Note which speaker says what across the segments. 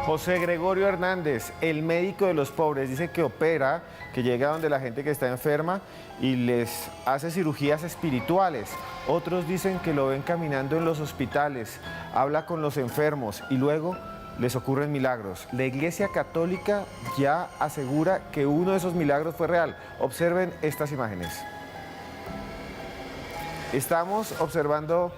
Speaker 1: José Gregorio Hernández, el médico de los pobres, dice que opera, que llega donde la gente que está enferma y les hace cirugías espirituales. Otros dicen que lo ven caminando en los hospitales, habla con los enfermos y luego les ocurren milagros. La Iglesia Católica ya asegura que uno de esos milagros fue real. Observen estas imágenes. Estamos observando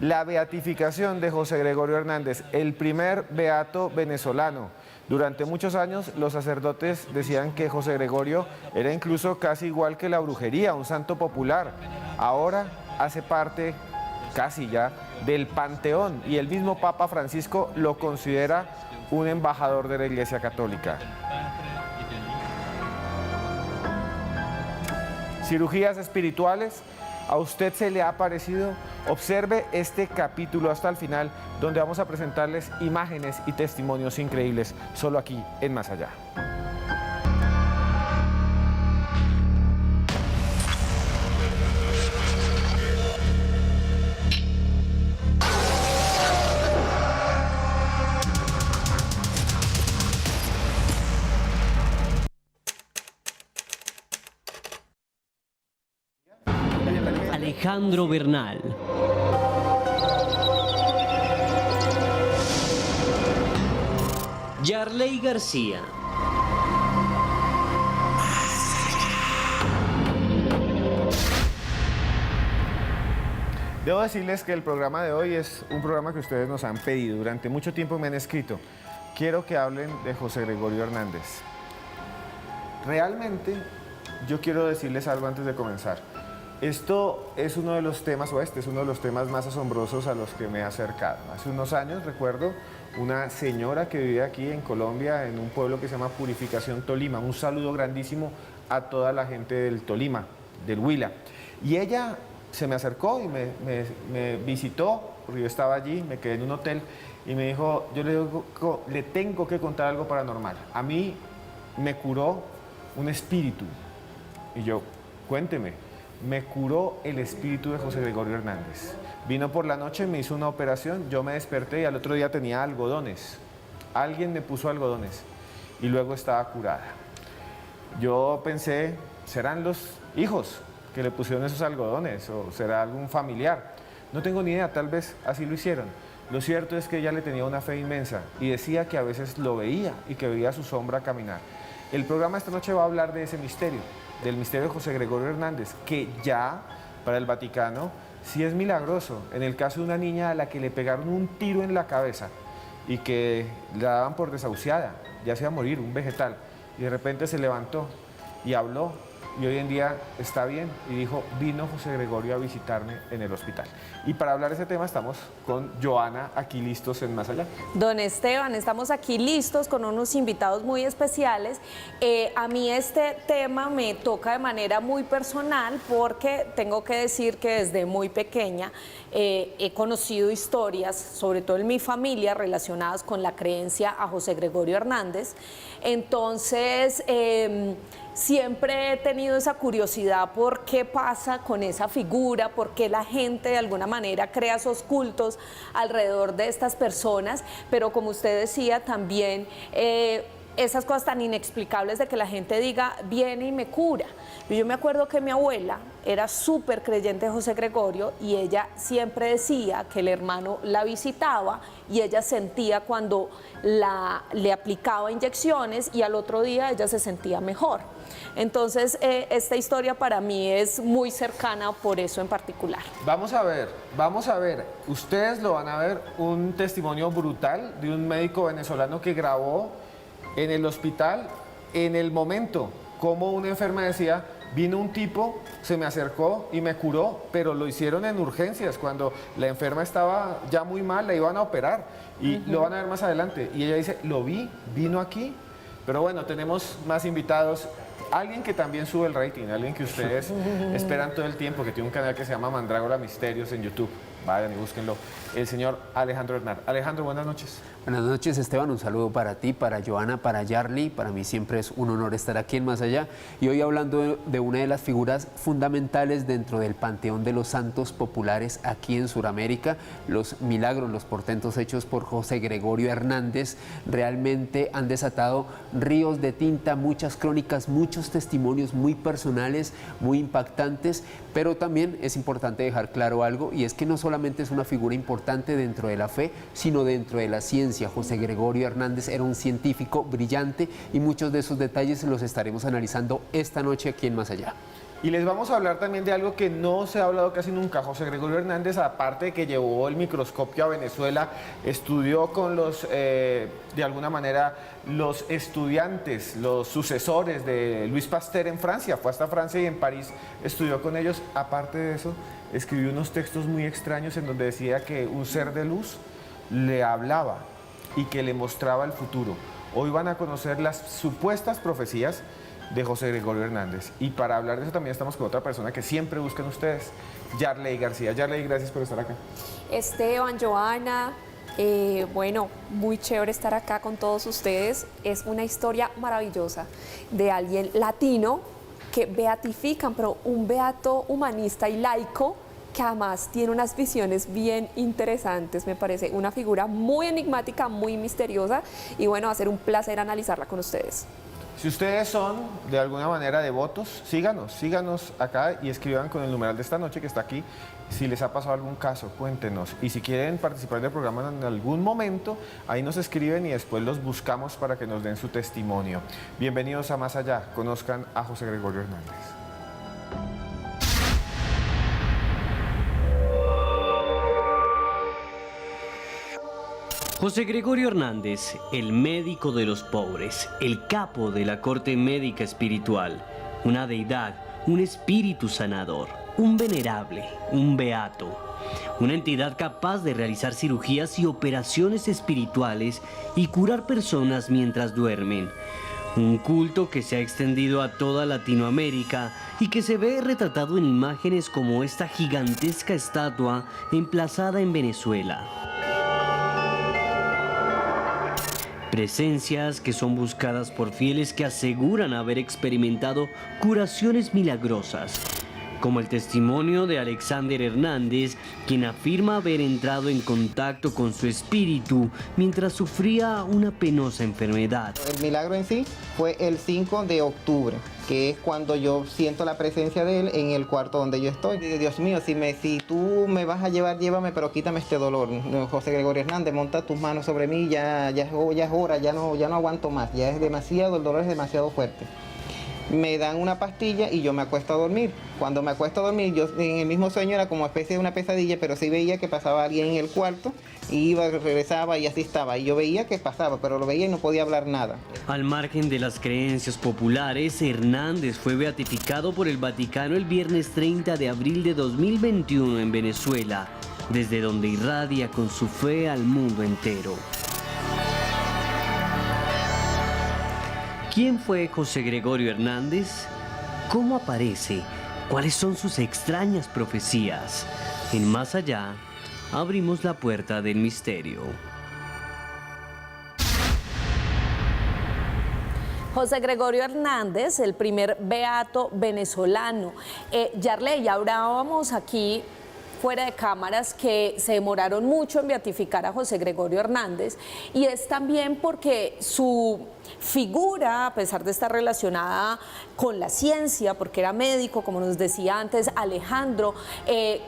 Speaker 1: la beatificación de José Gregorio Hernández, el primer beato venezolano. Durante muchos años los sacerdotes decían que José Gregorio era incluso casi igual que la brujería, un santo popular. Ahora hace parte casi ya del panteón y el mismo Papa Francisco lo considera un embajador de la Iglesia Católica. Cirugías espirituales. ¿A usted se le ha parecido? Observe este capítulo hasta el final, donde vamos a presentarles imágenes y testimonios increíbles, solo aquí en Más Allá.
Speaker 2: Alejandro Bernal. Yarley García.
Speaker 1: Debo decirles que el programa de hoy es un programa que ustedes nos han pedido. Durante mucho tiempo me han escrito, quiero que hablen de José Gregorio Hernández. Realmente, yo quiero decirles algo antes de comenzar. Esto es uno de los temas, o este es uno de los temas más asombrosos a los que me he acercado. Hace unos años, recuerdo, una señora que vivía aquí en Colombia, en un pueblo que se llama Purificación, Tolima. Un saludo grandísimo a toda la gente del Tolima, del Huila. Y ella se me acercó y me visitó, porque yo estaba allí, me quedé en un hotel, y me dijo, yo le tengo que contar algo paranormal. A mí me curó un espíritu. Y yo, cuénteme. Me curó el espíritu de José Gregorio Hernández. Vino por la noche, me hizo una operación, yo me desperté y al otro día tenía algodones. Alguien me puso algodones y luego estaba curada. Yo pensé, ¿serán los hijos que le pusieron esos algodones o será algún familiar? No tengo ni idea, tal vez así lo hicieron. Lo cierto es que ella le tenía una fe inmensa y decía que a veces lo veía y que veía su sombra caminar. El programa esta noche va a hablar de ese misterio, del misterio de José Gregorio Hernández, que ya para el Vaticano sí es milagroso. En el caso de una niña a la que le pegaron un tiro en la cabeza y que la daban por desahuciada, ya se iba a morir, un vegetal, y de repente se levantó y habló, y hoy en día está bien, y dijo, vino José Gregorio a visitarme en el hospital. Y para hablar de ese tema estamos con Joana, aquí listos en Más Allá.
Speaker 3: Don Esteban, estamos aquí listos con unos invitados muy especiales. A mí este tema me toca de manera muy personal porque tengo que decir que desde muy pequeña he conocido historias, sobre todo en mi familia, relacionadas con la creencia a José Gregorio Hernández. Entonces, siempre he tenido esa curiosidad por qué pasa con esa figura, por qué la gente de alguna manera crea esos cultos alrededor de estas personas, pero como usted decía también, esas cosas tan inexplicables de que la gente diga, viene y me cura. Yo me acuerdo que mi abuela era súper creyente de José Gregorio y ella siempre decía que el hermano la visitaba y ella sentía cuando le aplicaba inyecciones y al otro día ella se sentía mejor. Entonces, esta historia para mí es muy cercana por eso en particular.
Speaker 1: Vamos a ver, ustedes lo van a ver, un testimonio brutal de un médico venezolano que grabó en el hospital, en el momento, como una enferma decía, vino un tipo, se me acercó y me curó, pero lo hicieron en urgencias, cuando la enferma estaba ya muy mal, la iban a operar, y lo van a ver más adelante. Y ella dice, lo vi, vino aquí, pero bueno, tenemos más invitados. Alguien que también sube el rating, alguien que ustedes esperan todo el tiempo, que tiene un canal que se llama Mandrágora Misterios en YouTube. Vayan y búsquenlo. El señor Alejandro Bernal. Alejandro, buenas noches.
Speaker 4: Buenas noches, Esteban, un saludo para ti, para Joana, para Yarly. Para mí siempre es un honor estar aquí en Más Allá. Y hoy hablando de una de las figuras fundamentales dentro del panteón de los santos populares aquí en Sudamérica, los milagros, los portentos hechos por José Gregorio Hernández, realmente han desatado ríos de tinta, muchas crónicas, muchos testimonios muy personales, muy impactantes, pero también es importante dejar claro algo, y es que no solamente es una figura importante dentro de la fe, sino dentro de la ciencia. José Gregorio Hernández era un científico brillante y muchos de esos detalles los estaremos analizando esta noche aquí en Más Allá.
Speaker 1: Y les vamos a hablar también de algo que no se ha hablado casi nunca. José Gregorio Hernández, aparte de que llevó el microscopio a Venezuela, estudió con de alguna manera, los estudiantes, los sucesores de Luis Pasteur en Francia. Fue hasta Francia y en París estudió con ellos. Aparte de eso, escribió unos textos muy extraños en donde decía que un ser de luz le hablaba y que le mostraba el futuro. Hoy van a conocer las supuestas profecías de José Gregorio Hernández. Y para hablar de eso también estamos con otra persona que siempre buscan ustedes, Yarly García. Yarly, gracias por estar acá.
Speaker 5: Esteban, Joana, bueno, muy chévere estar acá con todos ustedes. Es una historia maravillosa de alguien latino que beatifican, pero un beato humanista y laico que además tiene unas visiones bien interesantes. Me parece una figura muy enigmática, muy misteriosa, y bueno, va a ser un placer analizarla con ustedes.
Speaker 1: Si ustedes son de alguna manera devotos, síganos acá y escriban con el numeral de esta noche que está aquí. Si les ha pasado algún caso, cuéntenos. Y si quieren participar del programa en algún momento, ahí nos escriben y después los buscamos para que nos den su testimonio. Bienvenidos a Más Allá. Conozcan a José Gregorio Hernández.
Speaker 2: José Gregorio Hernández, el médico de los pobres, el capo de la corte médica espiritual, una deidad, un espíritu sanador, un venerable, un beato, una entidad capaz de realizar cirugías y operaciones espirituales y curar personas mientras duermen. Un culto que se ha extendido a toda Latinoamérica y que se ve retratado en imágenes como esta gigantesca estatua emplazada en Venezuela. Presencias que son buscadas por fieles que aseguran haber experimentado curaciones milagrosas, como el testimonio de Alexander Hernández, quien afirma haber entrado en contacto con su espíritu mientras sufría una penosa enfermedad.
Speaker 6: El milagro en sí fue el 5 de octubre, que es cuando yo siento la presencia de él en el cuarto donde yo estoy. Dios mío, si tú me vas a llevar, llévame, pero quítame este dolor. José Gregorio Hernández, monta tus manos sobre mí, ya es hora, ya no aguanto más, ya es demasiado, el dolor es demasiado fuerte. Me dan una pastilla y yo me acuesto a dormir. Cuando me acuesto a dormir, yo en el mismo sueño era como especie de una pesadilla, pero sí veía que pasaba alguien en el cuarto, iba, regresaba y así estaba. Y yo veía que pasaba, pero lo veía y no podía hablar nada.
Speaker 2: Al margen de las creencias populares, Hernández fue beatificado por el Vaticano el viernes 30 de abril de 2021 en Venezuela, desde donde irradia con su fe al mundo entero. ¿Quién fue José Gregorio Hernández? ¿Cómo aparece? ¿Cuáles son sus extrañas profecías? En Más Allá, abrimos la puerta del misterio.
Speaker 3: José Gregorio Hernández, el primer beato venezolano. Yarly, ya hablábamos aquí fuera de cámaras que se demoraron mucho en beatificar a José Gregorio Hernández, y es también porque su figura, a pesar de estar relacionada con la ciencia, porque era médico, como nos decía antes Alejandro,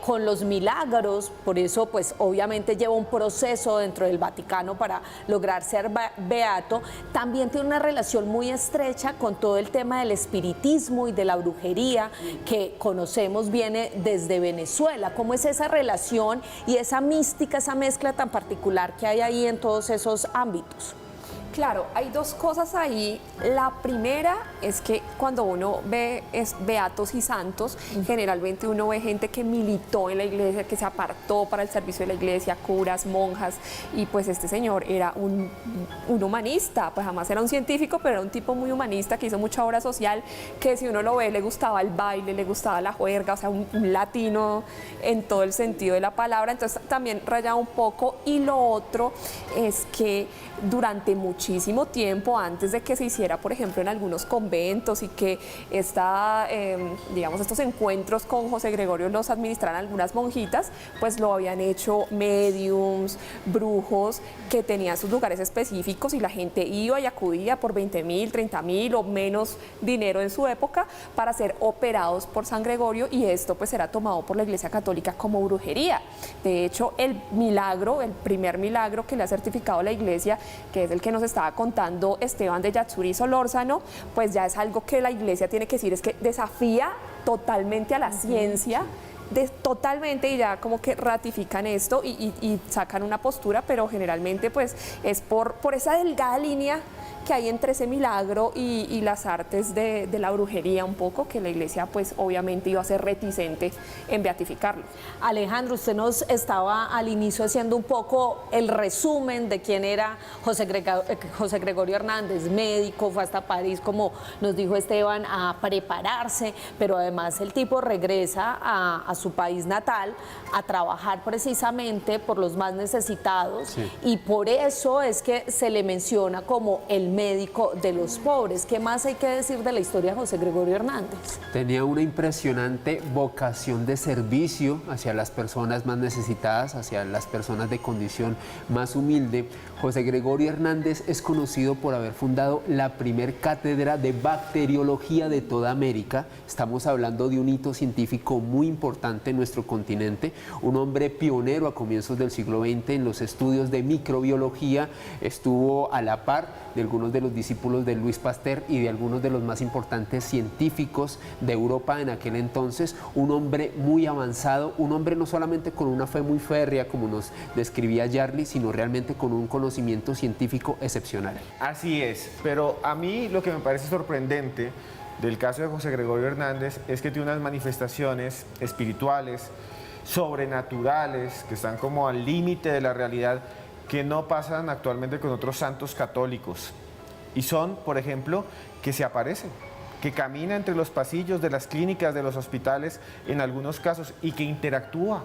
Speaker 3: con los milagros, por eso pues obviamente lleva un proceso dentro del Vaticano para lograr ser beato, también tiene una relación muy estrecha con todo el tema del espiritismo y de la brujería que conocemos viene desde Venezuela. ¿Cómo es esa relación y esa mística, esa mezcla tan particular que hay ahí en todos esos ámbitos?
Speaker 5: Claro, hay dos cosas ahí. La primera es que cuando uno ve beatos y santos, generalmente uno ve gente que militó en la iglesia, que se apartó para el servicio de la iglesia, curas, monjas, y pues este señor era un humanista, pues jamás era un científico, pero era un tipo muy humanista que hizo mucha obra social, que si uno lo ve le gustaba el baile, le gustaba la juerga, o sea, un latino en todo el sentido de la palabra, entonces también rayaba un poco. Y lo otro es que durante muchísimo tiempo, antes de que se hiciera, por ejemplo, en algunos conventos y que digamos, estos encuentros con José Gregorio los administraran algunas monjitas, pues lo habían hecho médiums, brujos, que tenían sus lugares específicos y la gente iba y acudía por 20.000, 30.000 o menos dinero en su época para ser operados por San Gregorio, y esto pues era tomado por la Iglesia Católica como brujería. De hecho, el primer milagro que le ha certificado la Iglesia, que es el que nos estaba contando Esteban de Yatsuri Solórzano, pues ya es algo que la Iglesia tiene que decir, es que desafía totalmente a la ciencia, totalmente, y ya como que ratifican esto y sacan una postura, pero generalmente pues es por esa delgada línea que hay entre ese milagro y las artes de la brujería un poco, que la Iglesia pues obviamente iba a ser reticente en beatificarlo.
Speaker 3: Alejandro, usted nos estaba al inicio haciendo un poco el resumen de quién era José Gregorio Hernández, médico, fue hasta París, como nos dijo Esteban, a prepararse, pero además el tipo regresa a su país natal a trabajar precisamente por los más necesitados, sí, y por eso es que se le menciona como el médico de los pobres. ¿Qué más hay que decir de la historia de José Gregorio Hernández?
Speaker 4: Tenía una impresionante vocación de servicio hacia las personas más necesitadas, hacia las personas de condición más humilde. José Gregorio Hernández es conocido por haber fundado la primer cátedra de bacteriología de toda América. Estamos hablando de un hito científico muy importante en nuestro continente, un hombre pionero a comienzos del siglo XX en los estudios de microbiología, estuvo a la par de algunos de los discípulos de Luis Pasteur y de algunos de los más importantes científicos de Europa en aquel entonces, un hombre muy avanzado, un hombre no solamente con una fe muy férrea como nos describía Yarly, sino realmente con un conocimiento científico excepcional.
Speaker 1: Así es, pero a mí lo que me parece sorprendente del caso de José Gregorio Hernández es que tiene unas manifestaciones espirituales, sobrenaturales, que están como al límite de la realidad, que no pasan actualmente con otros santos católicos. Y son, por ejemplo, que se aparece, que camina entre los pasillos de las clínicas, de los hospitales, en algunos casos, y que interactúa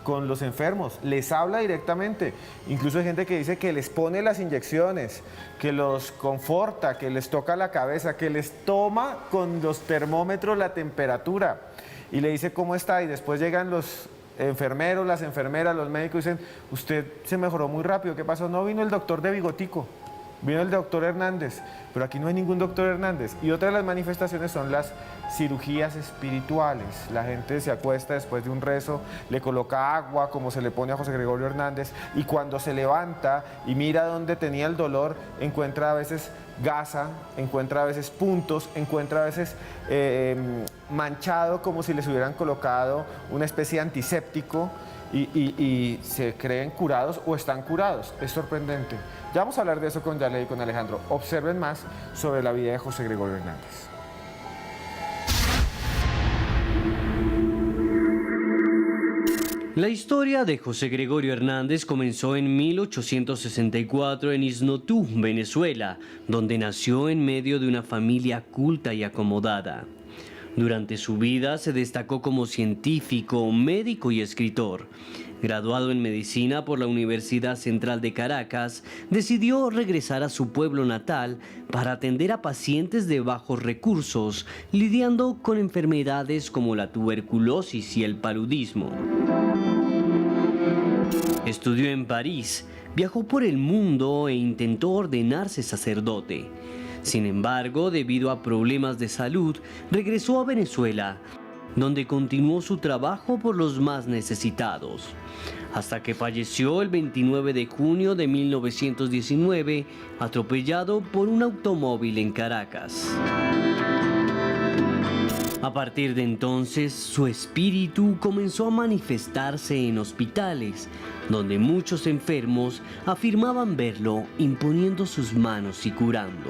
Speaker 1: con los enfermos, les habla directamente. Incluso hay gente que dice que les pone las inyecciones, que los conforta, que les toca la cabeza, que les toma con los termómetros la temperatura y le dice cómo está, y después llegan los enfermeros, las enfermeras, los médicos dicen, usted se mejoró muy rápido, ¿qué pasó? No, vino el doctor de bigotico, vino el doctor Hernández, pero aquí no hay ningún doctor Hernández. Y otra de las manifestaciones son las cirugías espirituales. La gente se acuesta después de un rezo, le coloca agua, como se le pone a José Gregorio Hernández, y cuando se levanta y mira dónde tenía el dolor, encuentra a veces gasa, encuentra a veces puntos, encuentra a veces manchado como si les hubieran colocado una especie de antiséptico, y se creen curados o están curados. Es sorprendente. Ya vamos a hablar de eso con Yarly y con Alejandro. Observen más sobre la vida de José Gregorio Hernández.
Speaker 2: La historia de José Gregorio Hernández comenzó en 1864 en Isnotú, Venezuela, donde nació en medio de una familia culta y acomodada. Durante su vida se destacó como científico, médico y escritor. Graduado en medicina por la Universidad Central de Caracas, decidió regresar a su pueblo natal para atender a pacientes de bajos recursos, lidiando con enfermedades como la tuberculosis y el paludismo. Estudió en París, viajó por el mundo e intentó ordenarse sacerdote. Sin embargo, debido a problemas de salud, regresó a Venezuela, donde continuó su trabajo por los más necesitados, hasta que falleció el 29 de junio de 1919, atropellado por un automóvil en Caracas. A partir de entonces, su espíritu comenzó a manifestarse en hospitales, donde muchos enfermos afirmaban verlo imponiendo sus manos y curando.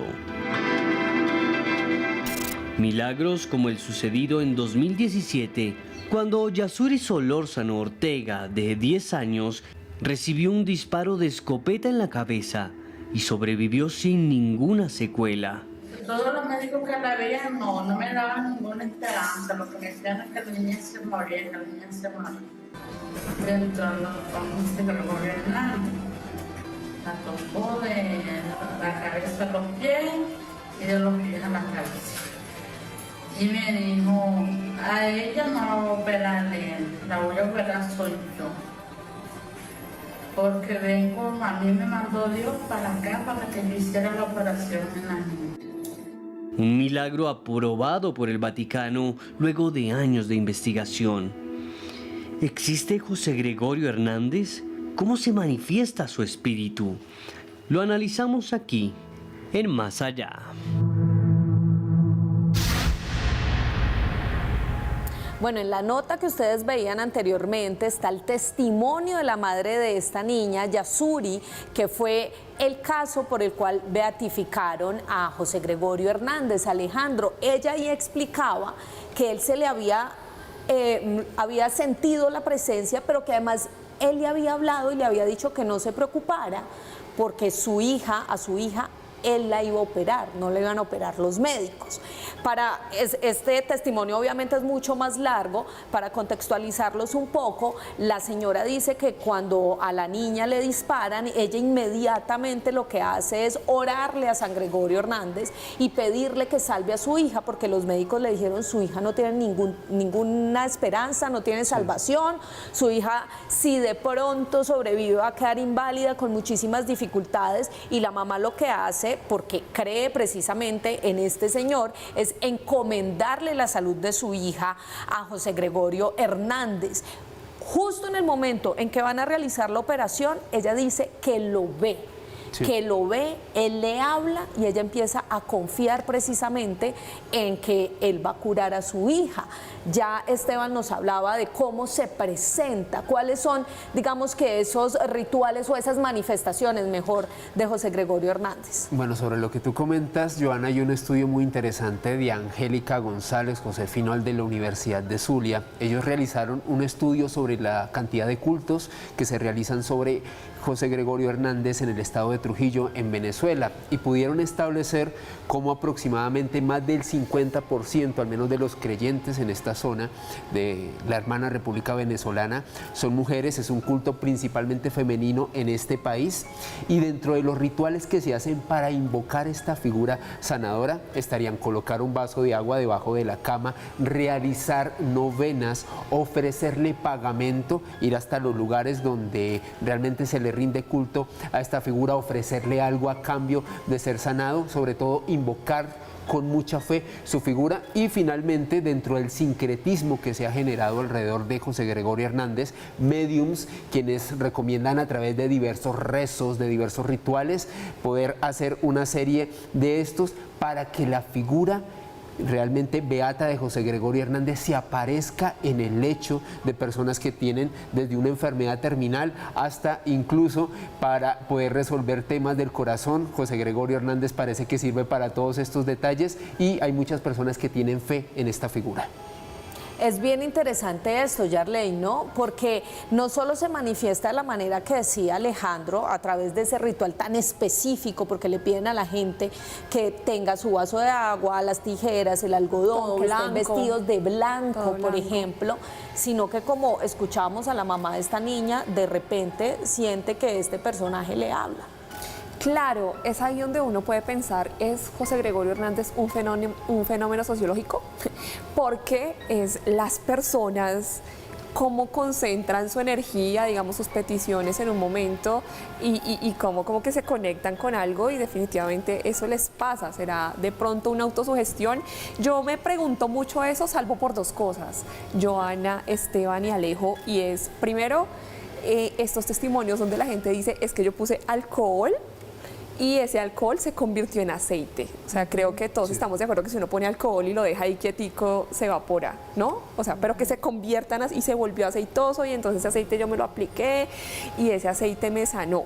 Speaker 2: Milagros como el sucedido en 2017, cuando Yasuri Solórzano Ortega, de 10 años, recibió un disparo de escopeta en la cabeza y sobrevivió sin ninguna secuela.
Speaker 7: Todos los médicos que la veían no me daban ninguna esperanza. Lo que me decían es que la niña se moría, que la niña se moría. Entonces, con Gregorio Hernández, la tocó de la cabeza a los pies y de los pies a la cabeza. Y me dijo, a ella no la voy a operar él, la voy a operar soy yo. Porque vengo, a mí me mandó Dios para acá para que yo hiciera la operación en la niña.
Speaker 2: Un milagro aprobado por el Vaticano luego de años de investigación. ¿Existe José Gregorio Hernández? ¿Cómo se manifiesta su espíritu? Lo analizamos aquí, en Más Allá.
Speaker 3: Bueno, en la nota que ustedes veían anteriormente está el testimonio de la madre de esta niña, Yasuri, que fue el caso por el cual beatificaron a José Gregorio Hernández. Alejandro, ella ahí explicaba que él se le había sentido la presencia, pero que además él le había hablado y le había dicho que no se preocupara, porque a su hija, él la iba a operar, no le iban a operar los médicos. Este testimonio obviamente es mucho más largo. Para contextualizarlos un poco, la señora dice que cuando a la niña le disparan, ella inmediatamente lo que hace es orarle a San Gregorio Hernández y pedirle que salve a su hija, porque los médicos le dijeron su hija no tiene ninguna esperanza, no tiene salvación, su hija si de pronto sobrevive va a quedar inválida con muchísimas dificultades, y la mamá lo que hace, porque cree precisamente en este señor, es encomendarle la salud de su hija a José Gregorio Hernández. Justo en el momento en que van a realizar la operación, ella dice que lo ve. Sí. Que lo ve, él le habla y ella empieza a confiar precisamente en que él va a curar a su hija. Ya Esteban nos hablaba de cómo se presenta, cuáles son, digamos que esos rituales o esas manifestaciones, mejor, de José Gregorio Hernández.
Speaker 4: Bueno, sobre lo que tú comentas, Joana, hay un estudio muy interesante de Angélica González, Josefino de la Universidad de Zulia. Ellos realizaron un estudio sobre la cantidad de cultos que se realizan sobre José Gregorio Hernández en el estado de Trujillo, en Venezuela, y pudieron establecer cómo aproximadamente más del 50%, al menos de los creyentes en esta zona de la hermana República Venezolana, son mujeres. Es un culto principalmente femenino en este país, y dentro de los rituales que se hacen para invocar esta figura sanadora estarían colocar un vaso de agua debajo de la cama, realizar novenas, ofrecerle pagamento, ir hasta los lugares donde realmente se le rinde culto a esta figura, ofrecerle algo a cambio de ser sanado, sobre todo invocar con mucha fe su figura. Y finalmente, dentro del sincretismo que se ha generado alrededor de José Gregorio Hernández, médiums quienes recomiendan a través de diversos rezos, de diversos rituales, poder hacer una serie de estos para que la figura realmente beata de José Gregorio Hernández se aparezca en el lecho de personas que tienen desde una enfermedad terminal hasta incluso para poder resolver temas del corazón. José Gregorio Hernández parece que sirve para todos estos detalles, y hay muchas personas que tienen fe en esta figura.
Speaker 3: Es bien interesante esto, Yarley, ¿no? Porque no solo se manifiesta de la manera que decía Alejandro, a través de ese ritual tan específico, porque le piden a la gente que tenga su vaso de agua, las tijeras, el algodón, que estén vestidos de blanco, por ejemplo, sino que, como escuchábamos a la mamá de esta niña, de repente siente que este personaje le habla.
Speaker 5: Claro, es ahí donde uno puede pensar, ¿es José Gregorio Hernández un fenómeno sociológico? Porque es las personas cómo concentran su energía, digamos, sus peticiones en un momento, y cómo como que se conectan con algo, y definitivamente eso les pasa. ¿Será de pronto una autosugestión? Yo me pregunto mucho eso, salvo por dos cosas, Joana, Esteban y Alejo, y es, primero, estos testimonios donde la gente dice, es que yo puse alcohol y ese alcohol se convirtió en aceite. O sea, creo que todos estamos de acuerdo que si uno pone alcohol y lo deja ahí quietico, se evapora, ¿no? O sea, pero que se conviertan y se volvió aceitoso y entonces ese aceite yo me lo apliqué y ese aceite me sanó.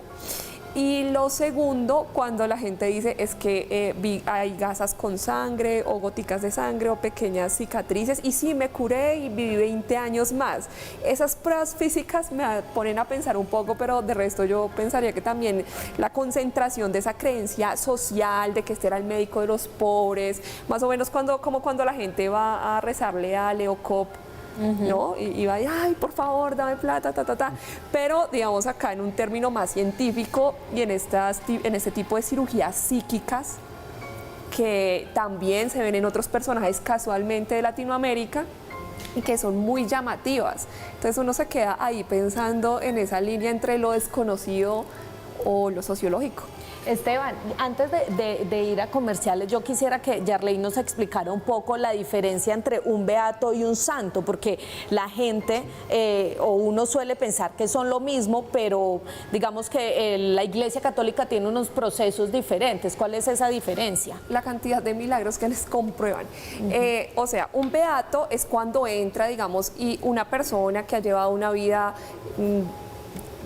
Speaker 5: Y lo segundo, cuando la gente dice es que hay gasas con sangre o goticas de sangre o pequeñas cicatrices, y sí, me curé y viví 20 años más. Esas pruebas físicas me ponen a pensar un poco, pero de resto yo pensaría que también la concentración de esa creencia social de que este era el médico de los pobres, más o menos como cuando la gente va a rezarle a Leo Cop, ¿no? Y va, ay, por favor, dame plata, Pero, digamos, acá en un término más científico y en este tipo de cirugías psíquicas que también se ven en otros personajes casualmente de Latinoamérica y que son muy llamativas. Entonces uno se queda ahí pensando en esa línea entre lo desconocido o lo sociológico.
Speaker 3: Esteban, antes de ir a comerciales, yo quisiera que Yarley nos explicara un poco la diferencia entre un beato y un santo, porque la gente o uno suele pensar que son lo mismo, pero digamos que la Iglesia Católica tiene unos procesos diferentes. ¿Cuál es esa diferencia?
Speaker 5: La cantidad de milagros que les comprueban. O sea, un beato es cuando entra, digamos, y una persona que ha llevado una vida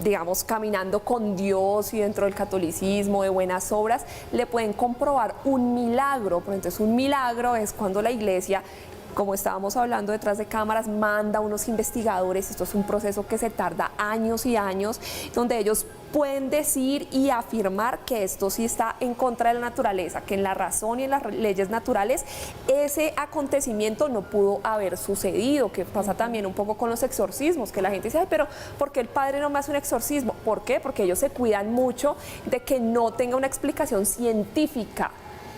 Speaker 5: digamos, caminando con Dios y dentro del catolicismo, de buenas obras, le pueden comprobar un milagro. Pero entonces un milagro es cuando la Iglesia, como estábamos hablando detrás de cámaras, manda unos investigadores. Esto es un proceso que se tarda años y años, donde ellos pueden decir y afirmar que esto sí está en contra de la naturaleza, que en la razón y en las leyes naturales ese acontecimiento no pudo haber sucedido, que pasa también un poco con los exorcismos, que la gente dice, ay, pero ¿por qué el padre no me hace un exorcismo? ¿Por qué? Porque ellos se cuidan mucho de que no tenga una explicación científica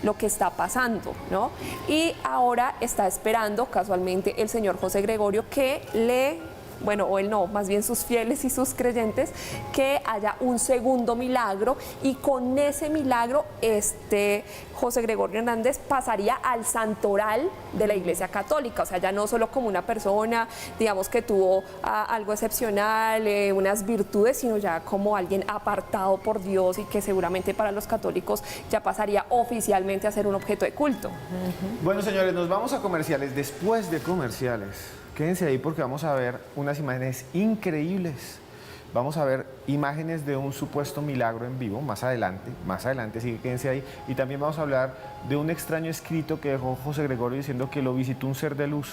Speaker 5: lo que está pasando, ¿no? Y ahora está esperando casualmente el señor José Gregorio que o él no, más bien sus fieles y sus creyentes, que haya un segundo milagro, y con ese milagro José Gregorio Hernández pasaría al santoral de la Iglesia Católica. O sea, ya no solo como una persona, digamos, que tuvo algo excepcional, unas virtudes, sino ya como alguien apartado por Dios y que seguramente para los católicos ya pasaría oficialmente a ser un objeto de culto.
Speaker 1: Bueno, señores, nos vamos a comerciales. Después de comerciales, quédense ahí porque vamos a ver unas imágenes increíbles. Vamos a ver imágenes de un supuesto milagro en vivo más adelante, sí, quédense ahí. Y también vamos a hablar de un extraño escrito que dejó José Gregorio diciendo que lo visitó un ser de luz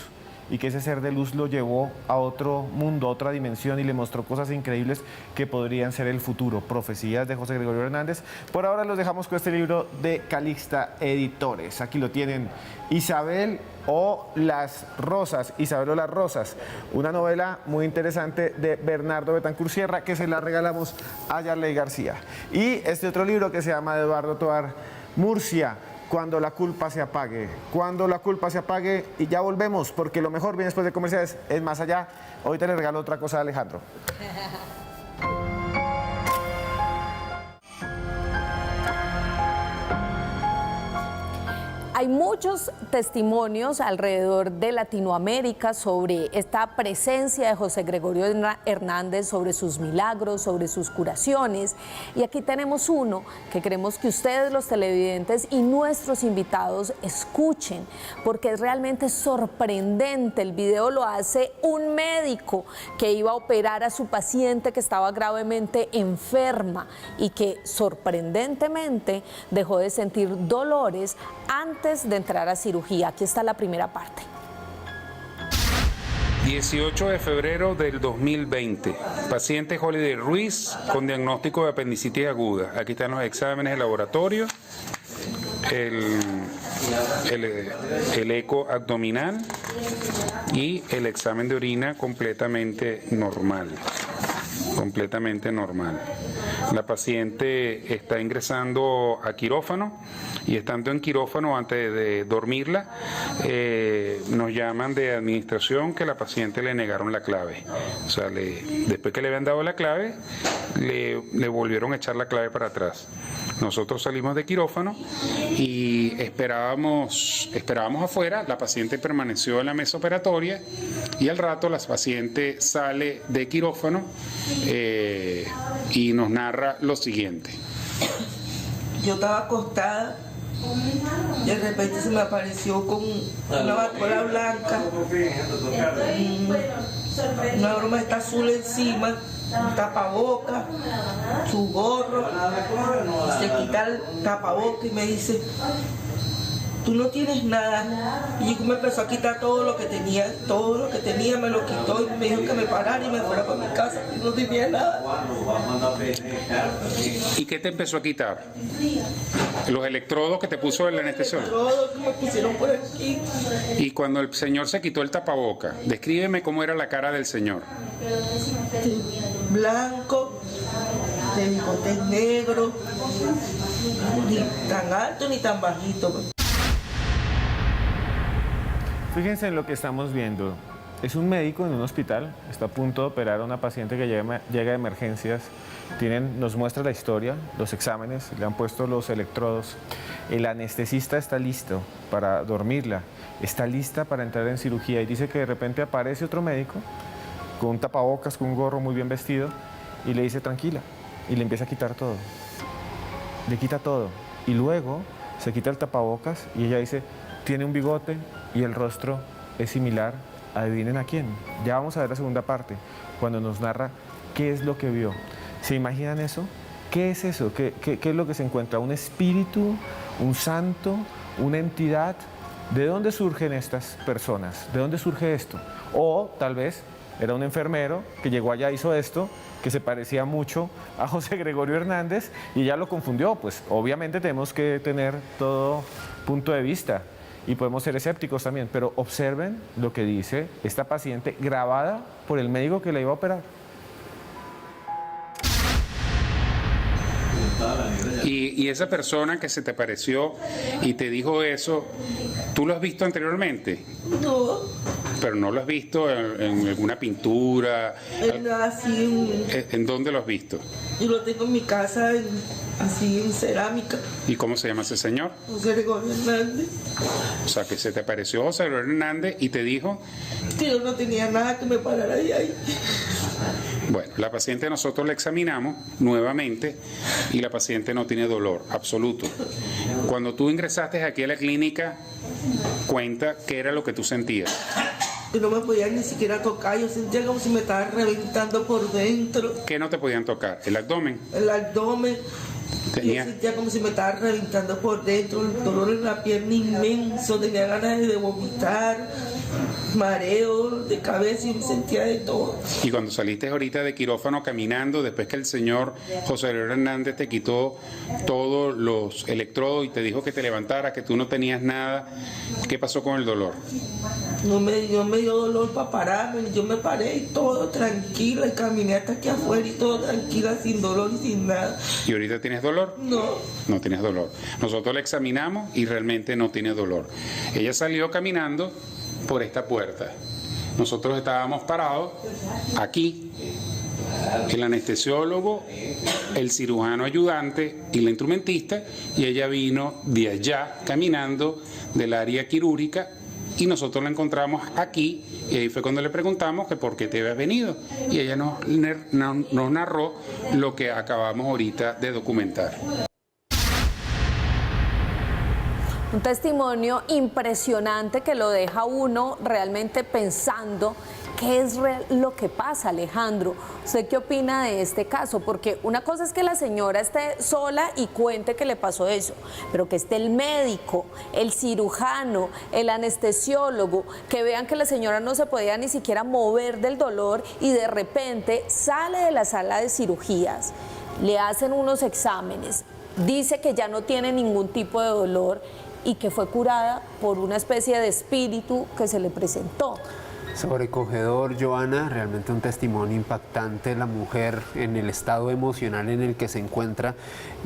Speaker 1: y que ese ser de luz lo llevó a otro mundo, a otra dimensión, y le mostró cosas increíbles que podrían ser el futuro. Profecías de José Gregorio Hernández. Por ahora los dejamos con este libro de Calixta Editores. Aquí lo tienen, Isabel o las Rosas, Isabel o las Rosas, una novela muy interesante de Bernardo Betancur Sierra, que se la regalamos a Yarley García. Y este otro libro que se llama de Eduardo Tovar Murcia, Cuando la culpa se apague. Cuando la culpa se apague. Y ya volvemos, porque lo mejor viene después de comerciales, es más allá. Hoy te le regalo otra cosa a Alejandro.
Speaker 3: Hay muchos testimonios alrededor de Latinoamérica sobre esta presencia de José Gregorio Hernández, sobre sus milagros, sobre sus curaciones. Y aquí tenemos uno que queremos que ustedes, los televidentes y nuestros invitados, escuchen, porque es realmente sorprendente. El video lo hace un médico que iba a operar a su paciente que estaba gravemente enferma y que sorprendentemente dejó de sentir dolores antes de entrar a cirugía. Aquí está la primera parte.
Speaker 8: 18 de febrero del 2020. Paciente Holiday Ruiz con diagnóstico de apendicitis aguda. Aquí están los exámenes de laboratorio, el eco abdominal y el examen de orina completamente normal. La paciente está ingresando a quirófano, y estando en quirófano, antes de dormirla, nos llaman de administración que la paciente le negaron la clave. O sea, después que le habían dado la clave, le volvieron a echar la clave para atrás. Nosotros salimos de quirófano y esperábamos afuera. La paciente permaneció en la mesa operatoria y al rato la paciente sale de quirófano y nos narra lo siguiente.
Speaker 9: Yo estaba acostada, de repente se me apareció con una batola blanca, una broma esta azul encima, un tapaboca, su gorro, se quita el tapaboca y me dice: tú no tienes nada. Y me empezó a quitar todo lo que tenía me lo quitó y me dijo que me parara y me fuera para mi casa, y no tenía nada.
Speaker 8: ¿Y qué te empezó a quitar? Los electrodos que te puso el anestesiólogo.
Speaker 9: Los electrodos que me pusieron por aquí.
Speaker 8: Y cuando el señor se quitó el tapaboca, descríbeme cómo era la cara del señor.
Speaker 9: Blanco, de bigotes negros, ni tan alto ni tan bajito.
Speaker 1: Fíjense en lo que estamos viendo. Es un médico en un hospital, está a punto de operar a una paciente que llega de emergencias. Nos muestra la historia, los exámenes, le han puesto los electrodos. El anestesista está listo para dormirla, está lista para entrar en cirugía y dice que de repente aparece otro médico con un tapabocas, con un gorro muy bien vestido y le dice tranquila y le empieza a quitar todo. Le quita todo y luego se quita el tapabocas y ella dice, tiene un bigote y el rostro es similar, adivinen a quién. Ya vamos a ver la segunda parte, cuando nos narra qué es lo que vio. ¿Se imaginan eso? ¿Qué es eso? ¿Qué es lo que se encuentra? ¿Un espíritu? ¿Un santo? ¿Una entidad? ¿De dónde surgen estas personas? ¿De dónde surge esto? O tal vez era un enfermero que llegó allá, hizo esto, que se parecía mucho a José Gregorio Hernández y ya lo confundió. Pues obviamente tenemos que tener todo punto de vista y podemos ser escépticos también, pero observen lo que dice esta paciente grabada por el médico que la iba a operar.
Speaker 8: Y esa persona que se te apareció y te dijo eso, ¿tú lo has visto anteriormente?
Speaker 9: No.
Speaker 8: Pero no lo has visto en alguna pintura.
Speaker 9: Así
Speaker 8: ¿En dónde lo has visto?
Speaker 9: Yo lo tengo en mi casa, así en cerámica.
Speaker 8: ¿Y cómo se llama ese señor?
Speaker 9: José Gregorio Hernández.
Speaker 8: O sea, que se te apareció José Gregorio Hernández y te dijo
Speaker 9: que yo no tenía nada que me parara de ahí.
Speaker 8: Bueno, la paciente nosotros la examinamos nuevamente y la paciente no tiene dolor absoluto. Cuando tú ingresaste aquí a la clínica, cuenta qué era lo que tú sentías.
Speaker 9: Que no me podían ni siquiera tocar, yo sentía como si me estaban reventando por dentro.
Speaker 8: ¿Qué no te podían tocar? ¿El abdomen?
Speaker 9: El abdomen. Yo sentía como si me estaban reventando por dentro, el dolor en la pierna inmenso, tenía ganas de vomitar, mareo de cabeza y me sentía de todo.
Speaker 8: Y cuando saliste ahorita de quirófano caminando, después que el señor José Gregorio Hernández te quitó todos los electrodos y te dijo que te levantara, que tú no tenías nada, ¿qué pasó con el dolor?
Speaker 9: No me dio dolor para pararme, yo me paré y todo tranquila y caminé hasta aquí afuera y todo tranquila, sin dolor y sin nada.
Speaker 8: ¿Y ahorita tienes dolor?
Speaker 9: No.
Speaker 8: No tienes dolor. Nosotros la examinamos y realmente no tiene dolor. Ella salió caminando por esta puerta. Nosotros estábamos parados aquí, el anestesiólogo, el cirujano ayudante y la instrumentista, y ella vino de allá caminando del área quirúrgica y nosotros la encontramos aquí y ahí fue cuando le preguntamos que por qué te habías venido y ella nos narró lo que acabamos ahorita de documentar.
Speaker 3: Un testimonio impresionante que lo deja uno realmente pensando qué es lo que pasa, Alejandro. ¿Usted qué opina de este caso? Porque una cosa es que la señora esté sola y cuente que le pasó eso, pero que esté el médico, el cirujano, el anestesiólogo, que vean que la señora no se podía ni siquiera mover del dolor y de repente sale de la sala de cirugías, le hacen unos exámenes, dice que ya no tiene ningún tipo de dolor y que fue curada por una especie de espíritu que se le presentó.
Speaker 4: Sobrecogedor, Joana, realmente un testimonio impactante. La mujer en el estado emocional en el que se encuentra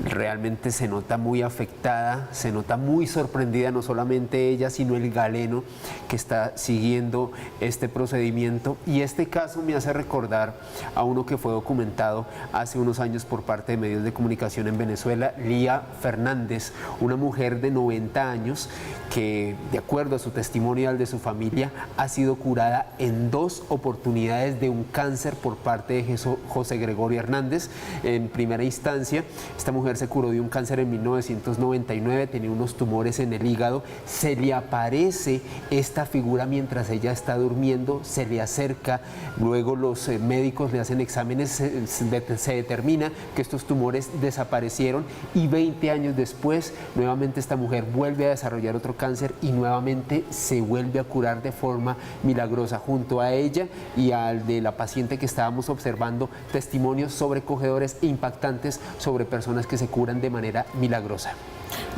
Speaker 4: realmente se nota muy afectada, se nota muy sorprendida, no solamente ella, sino el galeno que está siguiendo este procedimiento. Y este caso me hace recordar a uno que fue documentado hace unos años por parte de medios de comunicación en Venezuela, Lía Fernández, una mujer de 90 años que, de acuerdo a su testimonio y al de su familia, ha sido curada curada en 2 oportunidades de un cáncer por parte de José Gregorio Hernández. En primera instancia, esta mujer se curó de un cáncer en 1999, tenía unos tumores en el hígado, se le aparece esta figura mientras ella está durmiendo, se le acerca, luego los médicos le hacen exámenes, se determina que estos tumores desaparecieron y 20 años después, nuevamente esta mujer vuelve a desarrollar otro cáncer y nuevamente se vuelve a curar de forma milagrosa. Junto a ella y al de la paciente que estábamos observando, testimonios sobrecogedores e impactantes sobre personas que se curan de manera milagrosa.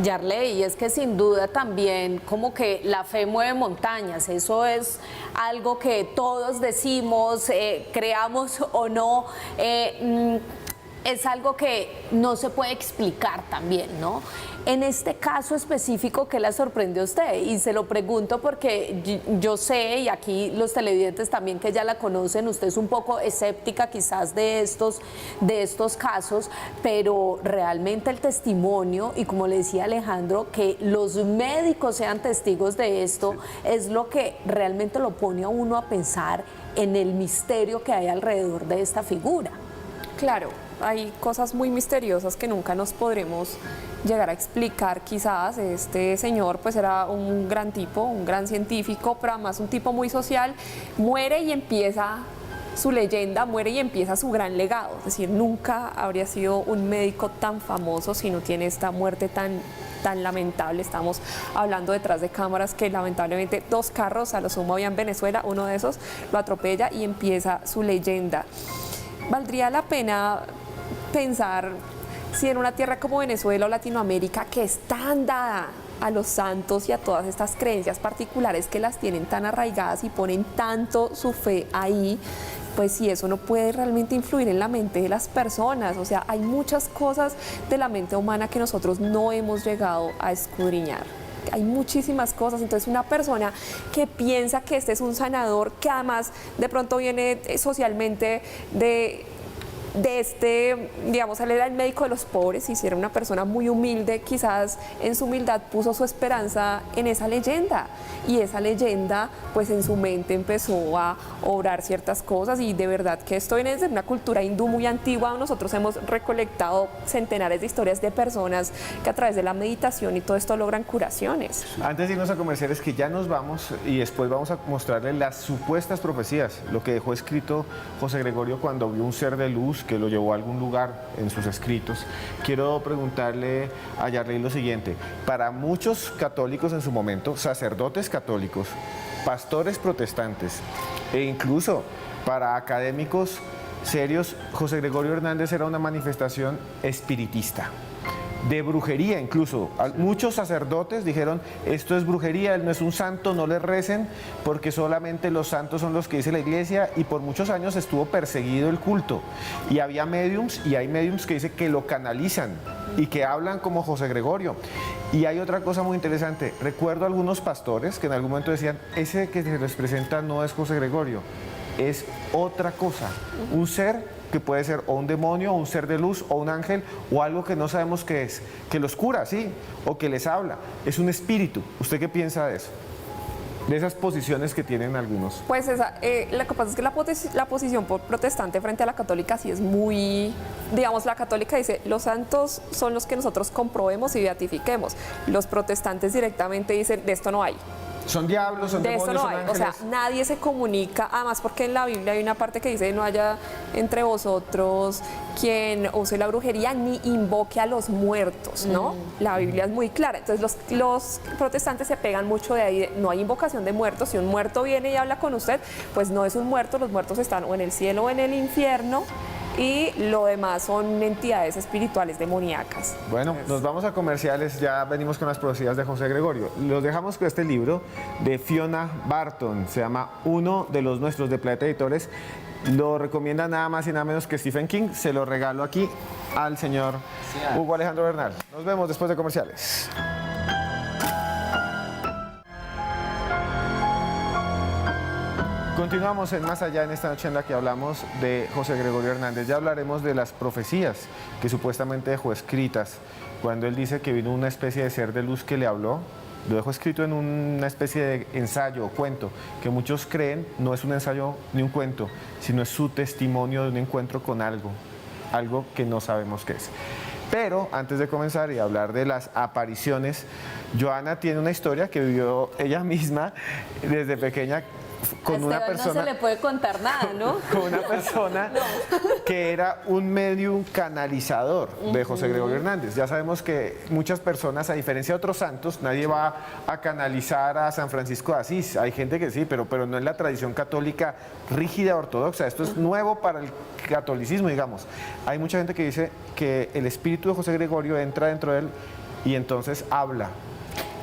Speaker 3: Yarley, y es que sin duda también como que la fe mueve montañas, eso es algo que todos decimos, creamos o no, es algo que no se puede explicar también, ¿no? En este caso específico, ¿qué la sorprendió a usted? Y se lo pregunto porque yo sé, y aquí los televidentes también que ya la conocen, usted es un poco escéptica quizás de estos casos, pero realmente el testimonio, y como le decía Alejandro, que los médicos sean testigos de esto, es lo que realmente lo pone a uno a pensar en el misterio que hay alrededor de esta figura.
Speaker 5: Claro, hay cosas muy misteriosas que nunca nos podremos llegar a explicar quizás. Este señor pues era un gran tipo, un gran científico, pero además un tipo muy social, muere y empieza su leyenda, muere y empieza su gran legado. Es decir, nunca habría sido un médico tan famoso si no tiene esta muerte tan lamentable. Estamos hablando detrás de cámaras que lamentablemente 2 carros a lo sumo había en Venezuela, uno de esos lo atropella y empieza su leyenda. Valdría la pena pensar si en una tierra como Venezuela o Latinoamérica, que es tan dada a los santos y a todas estas creencias particulares que las tienen tan arraigadas y ponen tanto su fe ahí, pues si eso no puede realmente influir en la mente de las personas. O sea, hay muchas cosas de la mente humana que nosotros no hemos llegado a escudriñar. Hay muchísimas cosas. Entonces, una persona que piensa que este es un sanador, que además de pronto viene socialmente de digamos, él era el médico de los pobres, y si era una persona muy humilde, quizás en su humildad puso su esperanza en esa leyenda, y esa leyenda pues en su mente empezó a obrar ciertas cosas. Y de verdad que esto viene desde una cultura hindú muy antigua. Nosotros hemos recolectado centenares de historias de personas que a través de la meditación y todo esto logran curaciones.
Speaker 1: Antes de irnos a comerciales, que ya nos vamos, y después vamos a mostrarles las supuestas profecías, lo que dejó escrito José Gregorio cuando vio un ser de luz que lo llevó a algún lugar en sus escritos. Quiero preguntarle a Yarley lo siguiente: para muchos católicos en su momento, sacerdotes católicos, pastores protestantes e incluso para académicos serios, José Gregorio Hernández era una manifestación espiritista, de brujería incluso. Muchos sacerdotes dijeron, esto es brujería, él no es un santo, no le recen, porque solamente los santos son los que dice la iglesia, y por muchos años estuvo perseguido el culto. Y había médiums, y hay médiums que dicen que lo canalizan y que hablan como José Gregorio. Y hay otra cosa muy interesante, recuerdo algunos pastores que en algún momento decían, ese que se les presenta no es José Gregorio, es otra cosa, un ser que puede ser o un demonio, o un ser de luz, o un ángel, o algo que no sabemos qué es, que los cura, sí, o que les habla, es un espíritu. ¿Usted qué piensa de eso? De esas posiciones que tienen algunos.
Speaker 5: Pues lo que pasa es que la posición protestante frente a la católica sí es muy, digamos, la católica dice, los santos son los que nosotros comprobemos y beatifiquemos. Los protestantes directamente dicen, de esto no hay.
Speaker 1: Son diablos, son demonios,
Speaker 5: de eso no
Speaker 1: son
Speaker 5: hay,
Speaker 1: ángeles.
Speaker 5: o sea, nadie se comunica, además porque en la Biblia hay una parte que dice no haya entre vosotros quien use la brujería ni invoque a los muertos, ¿no? La Biblia es muy clara. Entonces los protestantes se pegan mucho de ahí, no hay invocación de muertos. Si un muerto viene y habla con usted, pues no es un muerto, los muertos están o en el cielo o en el infierno, y lo demás son entidades espirituales demoníacas.
Speaker 1: Bueno, nos vamos a comerciales, ya venimos con las profecías de José Gregorio. Los dejamos con este libro de Fiona Barton, se llama Uno de los Nuestros, de Planeta Editores. Lo recomienda nada más y nada menos que Stephen King. Se lo regalo aquí al señor Hugo Alejandro Bernal. Nos vemos después de comerciales. Continuamos en Más Allá en esta noche en la que hablamos de José Gregorio Hernández. Ya hablaremos de las profecías que supuestamente dejó escritas cuando él dice que vino una especie de ser de luz que le habló Lo dejo escrito en una especie de ensayo o cuento que muchos creen no es un ensayo ni un cuento, sino es su testimonio de un encuentro con algo que no sabemos qué es. Pero antes de comenzar y hablar de las apariciones, Joana tiene una historia que vivió ella misma desde pequeña con una persona.
Speaker 3: No se le puede contar nada, ¿no?
Speaker 1: Con una persona que era un medium canalizador de José Gregorio Hernández. Ya sabemos que muchas personas, a diferencia de otros santos, nadie va a canalizar a San Francisco de Asís. Hay gente que sí, pero no en la tradición católica rígida, ortodoxa. Esto es nuevo para el catolicismo, digamos. Hay mucha gente que dice que el espíritu de José Gregorio entra dentro de él y entonces habla.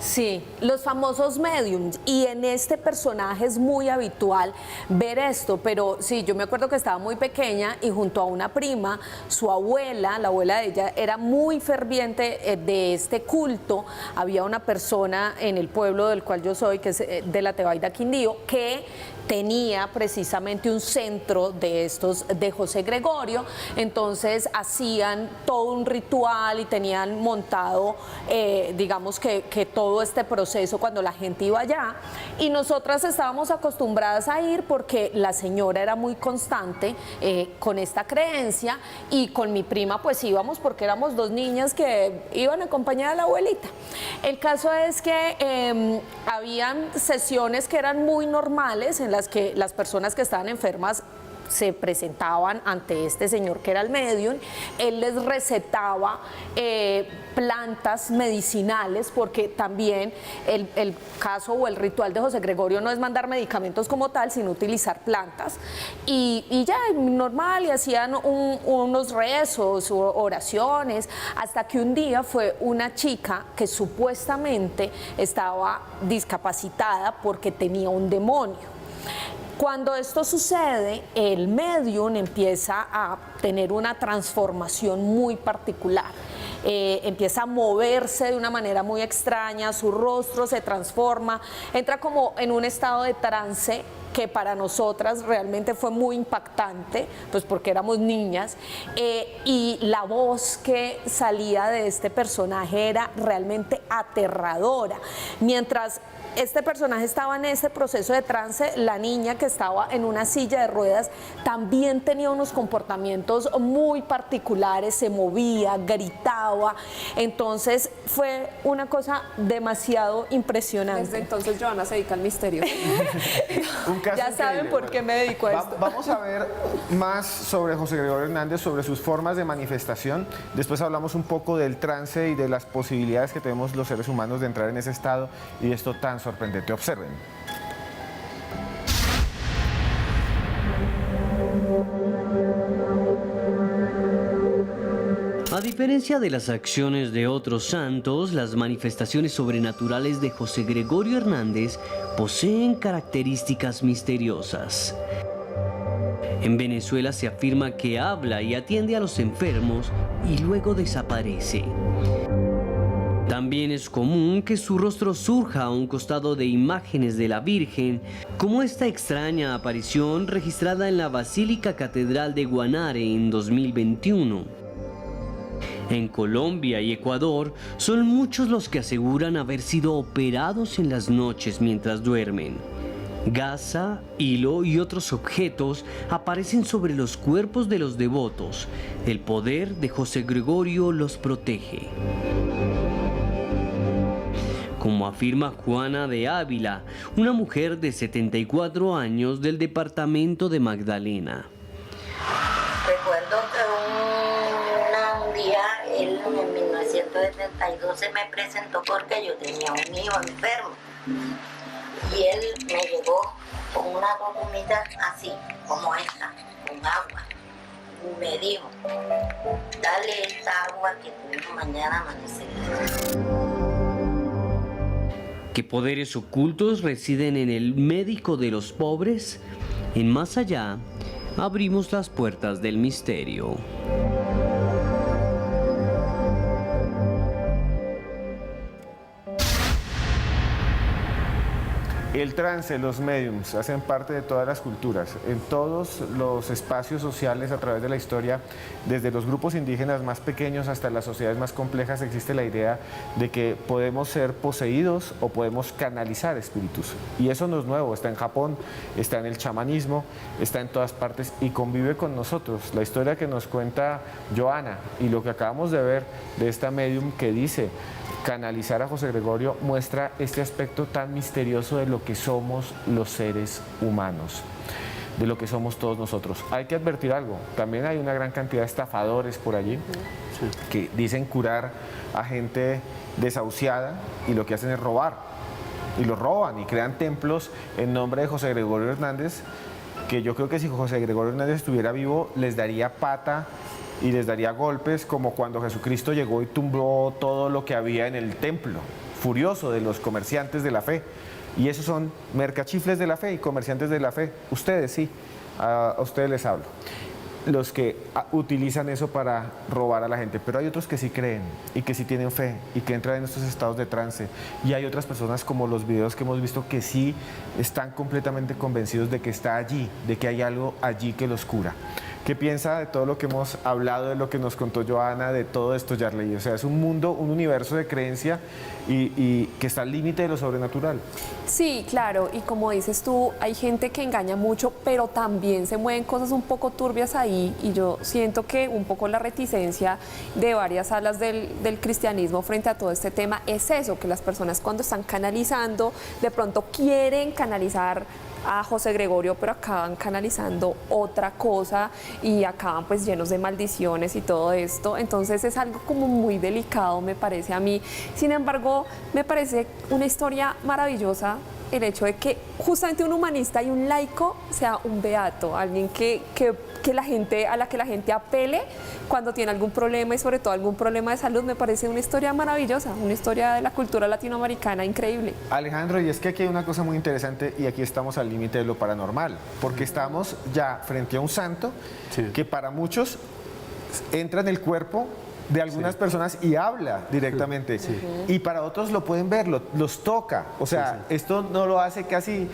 Speaker 3: Sí, los famosos mediums, y en este personaje es muy habitual ver esto, pero sí, yo me acuerdo que estaba muy pequeña y junto a una prima, su abuela, la abuela de ella, era muy ferviente de este culto. Había una persona en el pueblo del cual yo soy, que es de la Tebaida Quindío, que tenía precisamente un centro de estos de José Gregorio, entonces hacían todo un ritual y tenían montado, digamos que todo este proceso cuando la gente iba allá, y nosotras estábamos acostumbradas a ir porque la señora era muy constante con esta creencia, y con mi prima pues íbamos porque éramos dos niñas que iban a acompañar a la abuelita. El caso es que habían sesiones que eran muy normales en las que las personas que estaban enfermas se presentaban ante este señor que era el medium. Él les recetaba plantas medicinales, porque también el caso o el ritual de José Gregorio no es mandar medicamentos como tal, sino utilizar plantas, y ya normal, y hacían unos rezos o oraciones, hasta que un día fue una chica que supuestamente estaba discapacitada porque tenía un demonio. Cuando esto sucede, el medium empieza a tener una transformación muy particular. Empieza a moverse de una manera muy extraña, su rostro se transforma, entra como en un estado de trance que para nosotras realmente fue muy impactante, pues porque éramos niñas, y la voz que salía de este personaje era realmente aterradora. Mientras este personaje estaba en ese proceso de trance, la niña que estaba en una silla de ruedas también tenía unos comportamientos muy particulares, se movía, gritaba, entonces fue una cosa demasiado impresionante.
Speaker 5: Desde entonces Joana se dedica al misterio.
Speaker 3: Ya saben por qué me dedico a esto.
Speaker 1: Vamos a ver más sobre José Gregorio Hernández, sobre sus formas de manifestación. Después hablamos un poco del trance y de las posibilidades que tenemos los seres humanos de entrar en ese estado y esto tan sorprendente. Observen.
Speaker 2: A diferencia de las acciones de otros santos, las manifestaciones sobrenaturales de José Gregorio Hernández poseen características misteriosas. En Venezuela se afirma que habla y atiende a los enfermos y luego desaparece. También es común que su rostro surja a un costado de imágenes de la Virgen, como esta extraña aparición registrada en la Basílica Catedral de Guanare en 2021. En Colombia y Ecuador son muchos los que aseguran haber sido operados en las noches mientras duermen. Gasa, hilo y otros objetos aparecen sobre los cuerpos de los devotos. El poder de José Gregorio los protege. Como afirma Juana de Ávila, una mujer de 74 años del departamento de Magdalena.
Speaker 10: Recuerdo que un día, él en 1972 se me presentó porque yo tenía un hijo enfermo. Y él me llegó con una cocumita así, como esta, con agua. Y me dijo, dale esta agua que tú mañana amanecerás.
Speaker 2: ¿Qué poderes ocultos residen en el médico de los pobres? En Más Allá, abrimos las puertas del misterio.
Speaker 1: El trance, los mediums, hacen parte de todas las culturas. En todos los espacios sociales a través de la historia, desde los grupos indígenas más pequeños hasta las sociedades más complejas, existe la idea de que podemos ser poseídos o podemos canalizar espíritus. Y eso no es nuevo, está en Japón, está en el chamanismo, está en todas partes y convive con nosotros. La historia que nos cuenta Joana y lo que acabamos de ver de esta medium que dice canalizar a José Gregorio muestra este aspecto tan misterioso de lo que somos los seres humanos, de lo que somos todos nosotros. Hay que advertir algo, también hay una gran cantidad de estafadores por allí que dicen curar a gente desahuciada y lo que hacen es robar, y lo roban y crean templos en nombre de José Gregorio Hernández, que yo creo que si José Gregorio Hernández estuviera vivo les daría pata y les daría golpes como cuando Jesucristo llegó y tumbó todo lo que había en el templo, furioso de los comerciantes de la fe. Y esos son mercachifles de la fe y comerciantes de la fe. Ustedes sí, a ustedes les hablo. Los que utilizan eso para robar a la gente, pero hay otros que sí creen y que sí tienen fe y que entran en estos estados de trance, y hay otras personas como los videos que hemos visto que sí están completamente convencidos de que está allí, de que hay algo allí que los cura. ¿Qué piensa de todo lo que hemos hablado, de lo que nos contó Joana, de todo esto, Yarley? O sea, es un mundo, un universo de creencia y que está al límite de lo sobrenatural.
Speaker 5: Sí, claro, y como dices tú, hay gente que engaña mucho, pero también se mueven cosas un poco turbias ahí, y yo siento que un poco la reticencia de varias alas del cristianismo frente a todo este tema es eso, que las personas cuando están canalizando, de pronto quieren canalizar a José Gregorio, pero acaban canalizando otra cosa y acaban pues llenos de maldiciones y todo esto. Entonces es algo como muy delicado, me parece a mí. Sin embargo, me parece una historia maravillosa el hecho de que justamente un humanista y un laico sea un beato, alguien a la que la gente apele cuando tiene algún problema, y sobre todo algún problema de salud. Me parece una historia maravillosa, una historia de la cultura latinoamericana increíble.
Speaker 1: Alejandro, y es que aquí hay una cosa muy interesante, y aquí estamos al límite de lo paranormal, porque estamos ya frente a un santo que para muchos entra en el cuerpo de algunas personas y habla directamente, y para otros lo pueden ver, los toca, o sea, esto no lo hace casi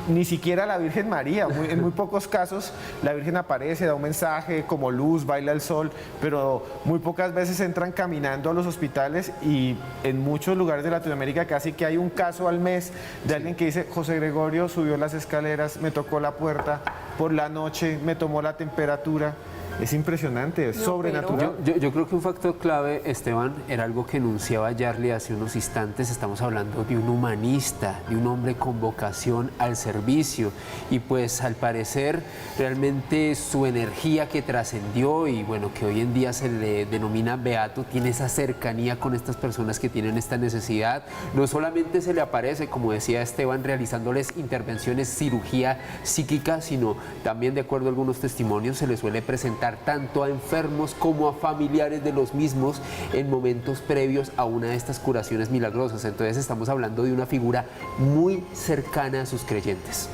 Speaker 1: ni siquiera la Virgen María. En muy pocos casos la Virgen aparece, da un mensaje como luz, baila el sol, pero muy pocas veces entran caminando a los hospitales, y en muchos lugares de Latinoamérica casi que hay un caso al mes de alguien que dice: José Gregorio subió las escaleras, me tocó la puerta por la noche, me tomó la temperatura. Es impresionante, es sobrenatural.
Speaker 4: Yo creo que un factor clave, Esteban, era algo que enunciaba Yarley hace unos instantes. Estamos hablando de un humanista, de un hombre con vocación al servicio, y pues al parecer realmente su energía que trascendió, y bueno, que hoy en día se le denomina beato, tiene esa cercanía con estas personas que tienen esta necesidad. No solamente se le aparece, como decía Esteban, realizándoles intervenciones, cirugía psíquica, sino también, de acuerdo a algunos testimonios, se le suele presentar tanto a enfermos como a familiares de los mismos en momentos previos a una de estas curaciones milagrosas. Entonces estamos hablando de una figura muy cercana a sus creyentes.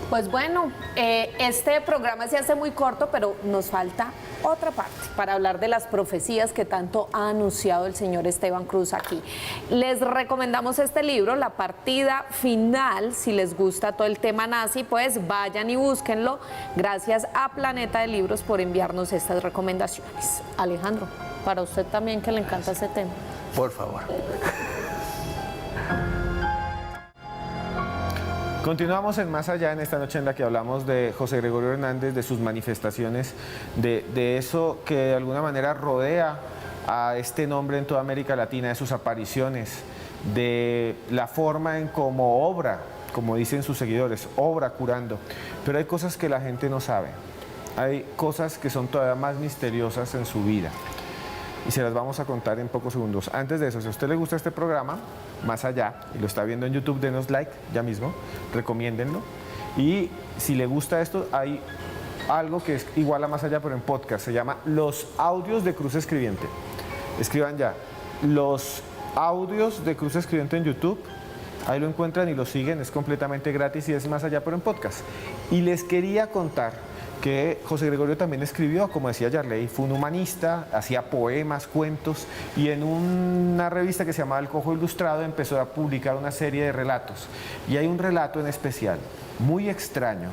Speaker 3: Pues bueno, este programa se hace muy corto, pero nos falta otra parte para hablar de las profecías que tanto ha anunciado el señor Esteban Cruz aquí. Les recomendamos este libro, La partida final. Si les gusta todo el tema nazi, pues vayan y búsquenlo. Gracias a Planeta de Libros por enviarnos estas recomendaciones. Alejandro, para usted también, que le encanta ese tema.
Speaker 4: Por favor.
Speaker 1: Continuamos en Más Allá, en esta noche en la que hablamos de José Gregorio Hernández, de sus manifestaciones, de eso que de alguna manera rodea a este nombre en toda América Latina, de sus apariciones, de la forma en cómo obra, como dicen sus seguidores, obra curando. Pero hay cosas que la gente no sabe, hay cosas que son todavía más misteriosas en su vida, y se las vamos a contar en pocos segundos. Antes de eso, si a usted le gusta este programa, Más Allá, y lo está viendo en YouTube, denos like ya mismo, recomiéndenlo. Y si le gusta esto, hay algo que es igual a Más Allá, pero en podcast, se llama Los Audios de Cruz Escribiente. Escriban ya, Los Audios de Cruz Escribiente en YouTube, ahí lo encuentran y lo siguen, es completamente gratis y es Más Allá, pero en podcast. Y les quería contar que José Gregorio también escribió, como decía Yarley, fue un humanista, hacía poemas, cuentos, y en una revista que se llamaba El Cojo Ilustrado empezó a publicar una serie de relatos. Y hay un relato en especial, muy extraño,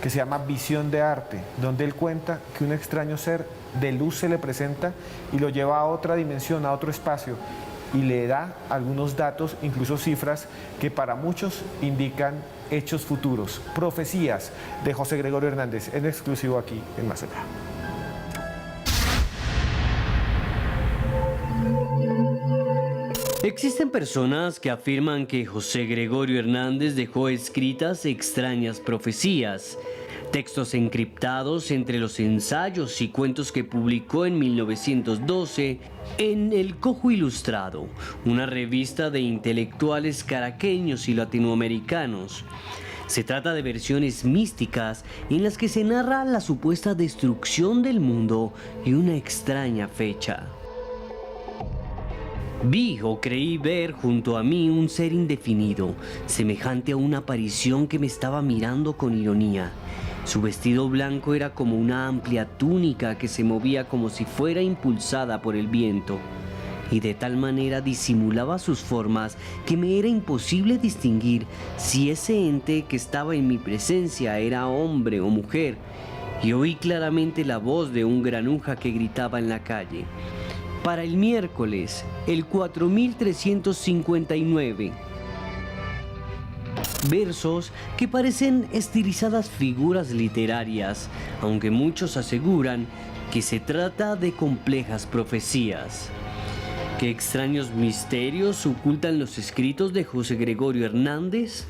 Speaker 1: que se llama Visión de Arte, donde él cuenta que un extraño ser de luz se le presenta y lo lleva a otra dimensión, a otro espacio, y le da algunos datos, incluso cifras, que para muchos indican hechos futuros, profecías de José Gregorio Hernández, en exclusivo aquí en Más Allá.
Speaker 2: Existen personas que afirman que José Gregorio Hernández dejó escritas extrañas profecías, textos encriptados entre los ensayos y cuentos que publicó en 1912 en El Cojo Ilustrado, una revista de intelectuales caraqueños y latinoamericanos. Se trata de versiones místicas en las que se narra la supuesta destrucción del mundo y una extraña fecha. Vi o creí ver junto a mí un ser indefinido, semejante a una aparición que me estaba mirando con ironía. Su vestido blanco era como una amplia túnica que se movía como si fuera impulsada por el viento, y de tal manera disimulaba sus formas que me era imposible distinguir si ese ente que estaba en mi presencia era hombre o mujer, y oí claramente la voz de un granuja que gritaba en la calle: para el miércoles, el 4359. Versos que parecen estilizadas figuras literarias, aunque muchos aseguran que se trata de complejas profecías. ¿Qué extraños misterios ocultan los escritos de José Gregorio Hernández?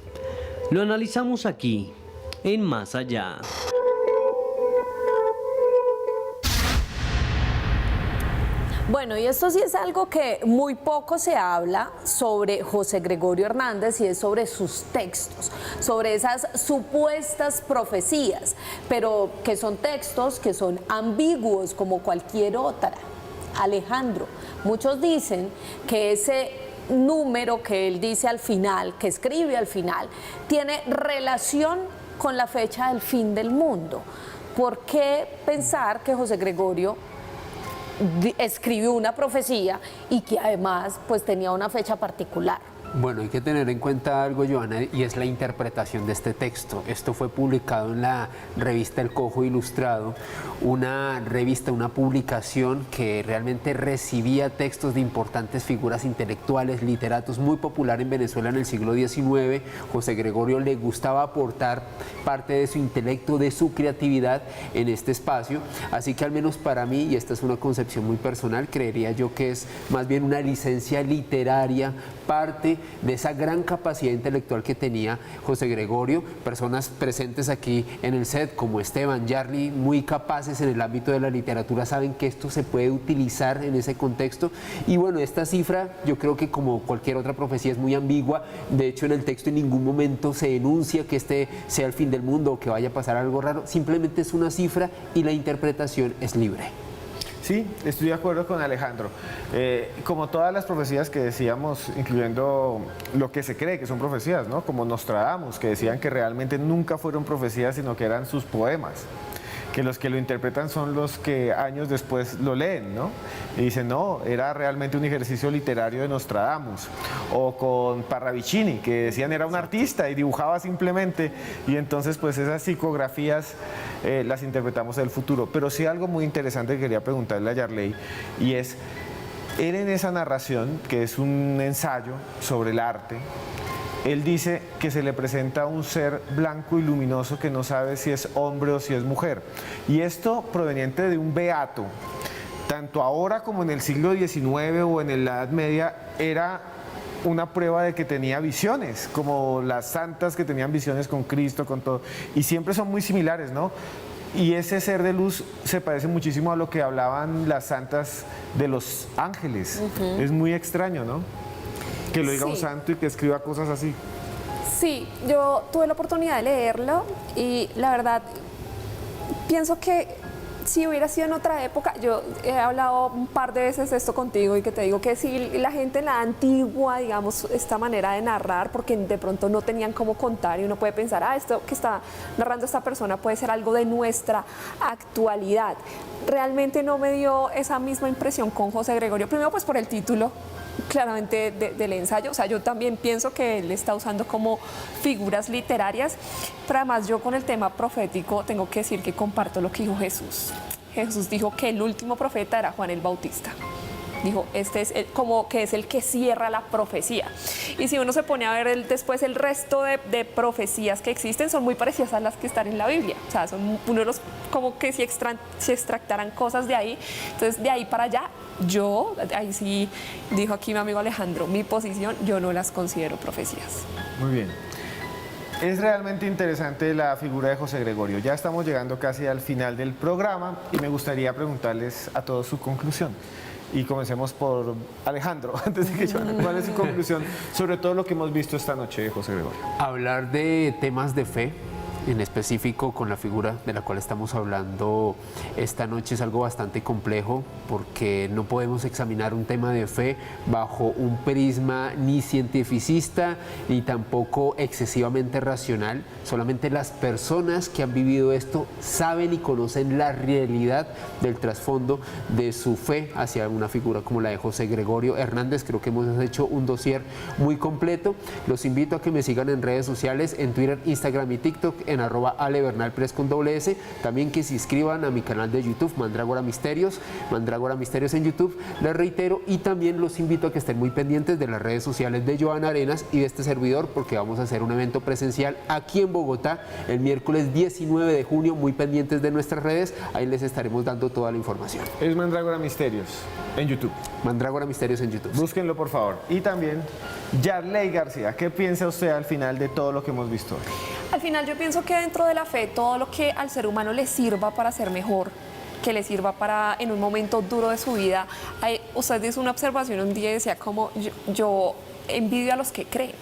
Speaker 2: Lo analizamos aquí, en Más Allá.
Speaker 3: Bueno, y esto sí es algo que muy poco se habla sobre José Gregorio Hernández, y es sobre sus textos, sobre esas supuestas profecías, pero que son textos que son ambiguos como cualquier otra. Alejandro, muchos dicen que ese número que él dice al final, que escribe al final, tiene relación con la fecha del fin del mundo. ¿Por qué pensar que José Gregorio escribió una profecía y que además pues tenía una fecha particular?
Speaker 4: Bueno, hay que tener en cuenta algo, Joana, y es la interpretación de este texto. Esto fue publicado en la revista El Cojo Ilustrado, una revista, una publicación que realmente recibía textos de importantes figuras intelectuales, literatos, muy popular en Venezuela en el siglo XIX. José Gregorio le gustaba aportar parte de su intelecto, de su creatividad en este espacio, así que al menos para mí, y esta es una concepción muy personal, creería yo que es más bien una licencia literaria, parte de esa gran capacidad intelectual que tenía José Gregorio. Personas presentes aquí en el set como Esteban, Yarly, muy capaces en el ámbito de la literatura, saben que esto se puede utilizar en ese contexto. Y bueno, esta cifra yo creo que como cualquier otra profecía es muy ambigua. De hecho, en el texto en ningún momento se enuncia que este sea el fin del mundo o que vaya a pasar algo raro, simplemente es una cifra y la interpretación es libre.
Speaker 1: Sí, estoy de acuerdo con Alejandro. Como todas las profecías que decíamos, incluyendo lo que se cree que son profecías, ¿no? Como Nostradamus, que decían que realmente nunca fueron profecías, sino que eran sus poemas, que los que lo interpretan son los que años después lo leen, ¿no? Y dicen, no, era realmente un ejercicio literario de Nostradamus. O con Parravicini, que decían era un artista y dibujaba simplemente, y entonces pues esas psicografías las interpretamos del futuro. Pero sí algo muy interesante que quería preguntarle a Yarley, y es, él en esa narración, que es un ensayo sobre el arte, él dice que se le presenta un ser blanco y luminoso que no sabe si es hombre o si es mujer. Y esto proveniente de un beato, tanto ahora como en el siglo XIX o en la Edad Media, era una prueba de que tenía visiones, como las santas que tenían visiones con Cristo, con todo. Y siempre son muy similares, ¿no? Y ese ser de luz se parece muchísimo a lo que hablaban las santas de los ángeles. Es muy extraño, ¿no? Que lo diga un santo y que escriba cosas así.
Speaker 5: Sí, yo tuve la oportunidad de leerlo y la verdad pienso que si hubiera sido en otra época, yo he hablado un par de veces esto contigo y que te digo que si la gente en la antigua, digamos, esta manera de narrar, porque de pronto no tenían cómo contar y uno puede pensar, esto que está narrando esta persona puede ser algo de nuestra actualidad. Realmente no me dio esa misma impresión con José Gregorio, primero pues por el título, claramente del ensayo, o sea, yo también pienso que él está usando como figuras literarias, pero además yo con el tema profético tengo que decir que comparto lo que dijo Jesús. Jesús dijo que el último profeta era Juan el Bautista. Dijo, este es como que es el que cierra la profecía. Y si uno se pone a ver después el resto de profecías que existen, son muy parecidas a las que están en la Biblia. O sea, son uno de los, como que si extractaran cosas de ahí. Entonces, de ahí para allá, ahí sí, dijo aquí mi amigo Alejandro, mi posición, yo no las considero profecías.
Speaker 1: Muy bien. Es realmente interesante la figura de José Gregorio. Ya estamos llegando casi al final del programa y me gustaría preguntarles a todos su conclusión. Y comencemos por Alejandro, antes de que yo. ¿Cuál es su conclusión sobre todo lo que hemos visto esta noche de José Gregorio?
Speaker 4: Hablar de temas de fe, en específico con la figura de la cual estamos hablando esta noche, es algo bastante complejo porque no podemos examinar un tema de fe bajo un prisma ni cientificista ni tampoco excesivamente racional. Solamente las personas que han vivido esto saben y conocen la realidad del trasfondo de su fe hacia una figura como la de José Gregorio Hernández. Creo que hemos hecho un dossier muy completo. Los invito a que me sigan en redes sociales, en Twitter, Instagram y TikTok, en @alebernalpress con @. También que se inscriban a mi canal de YouTube, Mandrágora Misterios en YouTube, les reitero, y también los invito a que estén muy pendientes de las redes sociales de Joana Arenas y de este servidor, porque vamos a hacer un evento presencial aquí en Bogotá el miércoles 19 de junio, muy pendientes de nuestras redes, ahí les estaremos dando toda la información.
Speaker 1: Es Mandrágora Misterios en YouTube.
Speaker 4: Mandrágora Misterios en YouTube.
Speaker 1: Búsquenlo, por favor. Y también, Yarley García, ¿qué piensa usted al final de todo lo que hemos visto hoy?
Speaker 5: Al final yo pienso que dentro de la fe, todo lo que al ser humano le sirva para ser mejor, que le sirva para en un momento duro de su vida. Usted hizo una observación un día y decía como yo envidio a los que creen.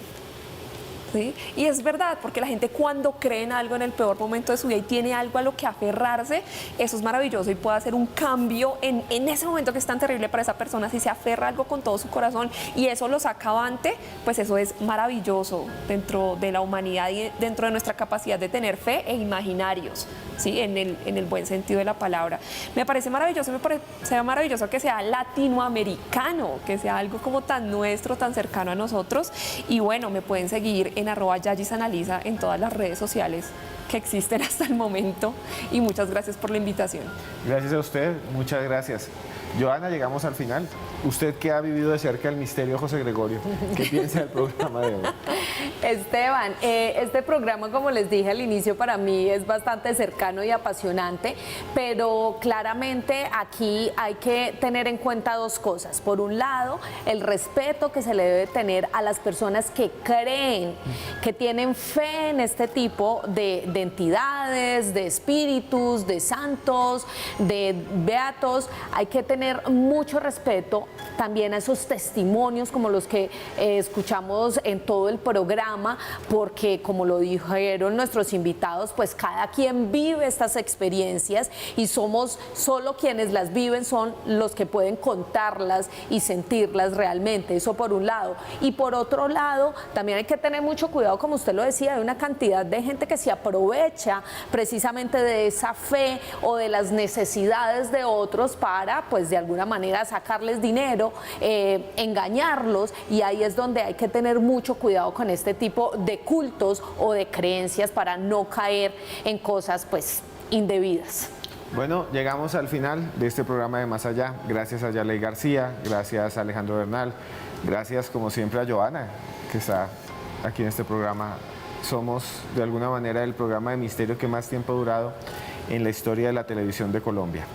Speaker 5: ¿Sí? Y es verdad, porque la gente cuando cree en algo en el peor momento de su vida y tiene algo a lo que aferrarse, eso es maravilloso y puede hacer un cambio en ese momento que es tan terrible para esa persona. Si se aferra a algo con todo su corazón y eso lo saca avante, pues eso es maravilloso dentro de la humanidad y dentro de nuestra capacidad de tener fe e imaginarios, ¿sí? En el buen sentido de la palabra. Me parece maravilloso, maravilloso que sea latinoamericano, que sea algo como tan nuestro, tan cercano a nosotros. Y bueno, me pueden seguir en @YayisAnaliza en todas las redes sociales que existen hasta el momento. Y muchas gracias por la invitación.
Speaker 1: Gracias a usted, muchas gracias. Joana, llegamos al final. Usted que ha vivido de cerca el misterio de José Gregorio, ¿qué piensa del programa de hoy?
Speaker 3: Esteban, este programa, como les dije al inicio, para mí es bastante cercano y apasionante, pero claramente aquí hay que tener en cuenta dos cosas. Por un lado, el respeto que se le debe tener a las personas que creen, que tienen fe en este tipo de entidades, de espíritus, de santos, de beatos. Hay que tener mucho respeto también a esos testimonios como los que escuchamos en todo el programa, porque como lo dijeron nuestros invitados, pues cada quien vive estas experiencias y somos solo quienes las viven, son los que pueden contarlas y sentirlas realmente. Eso por un lado. Y por otro lado, también hay que tener mucho cuidado, como usted lo decía, de una cantidad de gente que se aprovecha precisamente de esa fe o de las necesidades de otros para, pues de alguna manera, sacarles dinero, engañarlos, y ahí es donde hay que tener mucho cuidado con este tipo de cultos o de creencias para no caer en cosas pues indebidas.
Speaker 1: Bueno, llegamos al final de este programa de Más Allá. Gracias a Yarley García, gracias a Alejandro Bernal, gracias como siempre a Joana, que está aquí en este programa. Somos de alguna manera el programa de misterio que más tiempo ha durado en la historia de la televisión de Colombia.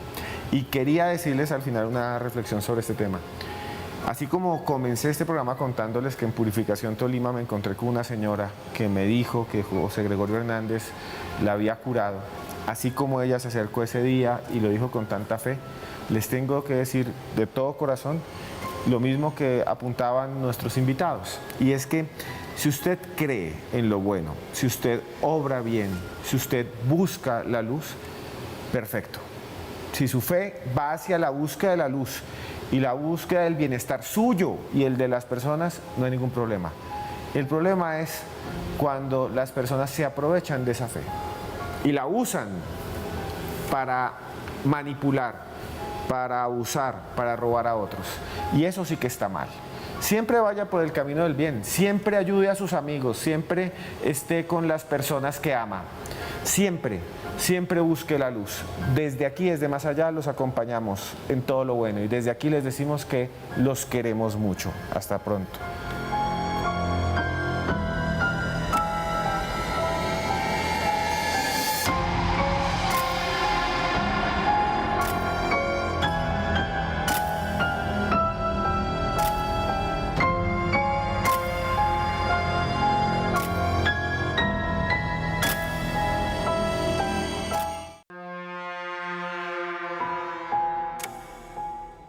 Speaker 1: Y quería decirles al final una reflexión sobre este tema. Así como comencé este programa contándoles que en Purificación Tolima me encontré con una señora que me dijo que José Gregorio Hernández la había curado, así como ella se acercó ese día y lo dijo con tanta fe, les tengo que decir de todo corazón lo mismo que apuntaban nuestros invitados. Y es que si usted cree en lo bueno, si usted obra bien, si usted busca la luz, perfecto. Si su fe va hacia la búsqueda de la luz y la búsqueda del bienestar suyo y el de las personas, no hay ningún problema. El problema es cuando las personas se aprovechan de esa fe y la usan para manipular, para abusar, para robar a otros. Y eso sí que está mal. Siempre vaya por el camino del bien, siempre ayude a sus amigos, siempre esté con las personas que ama. Siempre, siempre busque la luz. Desde aquí, desde más allá, los acompañamos en todo lo bueno. Y desde aquí les decimos que los queremos mucho. Hasta pronto.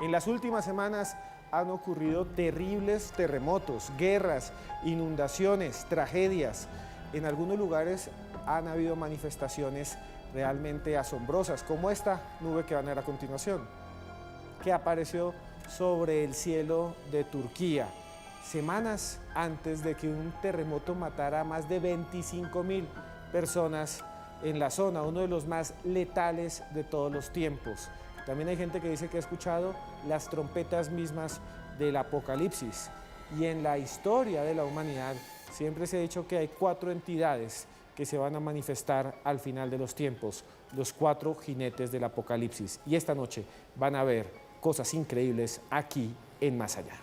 Speaker 1: En las últimas semanas han ocurrido terribles terremotos, guerras, inundaciones, tragedias. En algunos lugares han habido manifestaciones realmente asombrosas, como esta nube que van a ver a continuación, que apareció sobre el cielo de Turquía, semanas antes de que un terremoto matara a más de 25.000 personas en la zona, uno de los más letales de todos los tiempos. También hay gente que dice que ha escuchado las trompetas mismas del Apocalipsis. Y en la historia de la humanidad siempre se ha dicho que hay 4 entidades que se van a manifestar al final de los tiempos, los 4 jinetes del Apocalipsis. Y esta noche van a ver cosas increíbles aquí en Más Allá.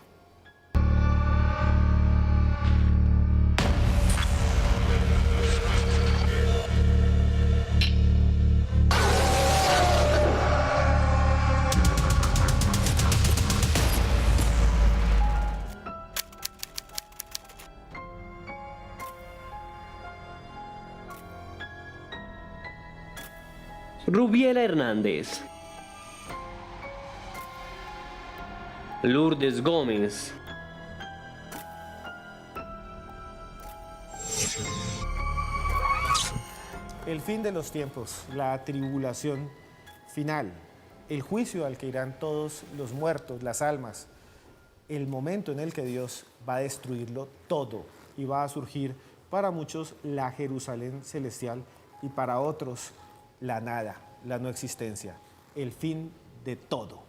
Speaker 2: Rubiela Hernández, Lourdes Gómez,
Speaker 1: El fin de los tiempos, la tribulación final, el juicio al que irán todos los muertos, las almas, el momento en el que Dios va a destruirlo todo y va a surgir para muchos la Jerusalén celestial y para otros la nada, la no existencia, el fin de todo.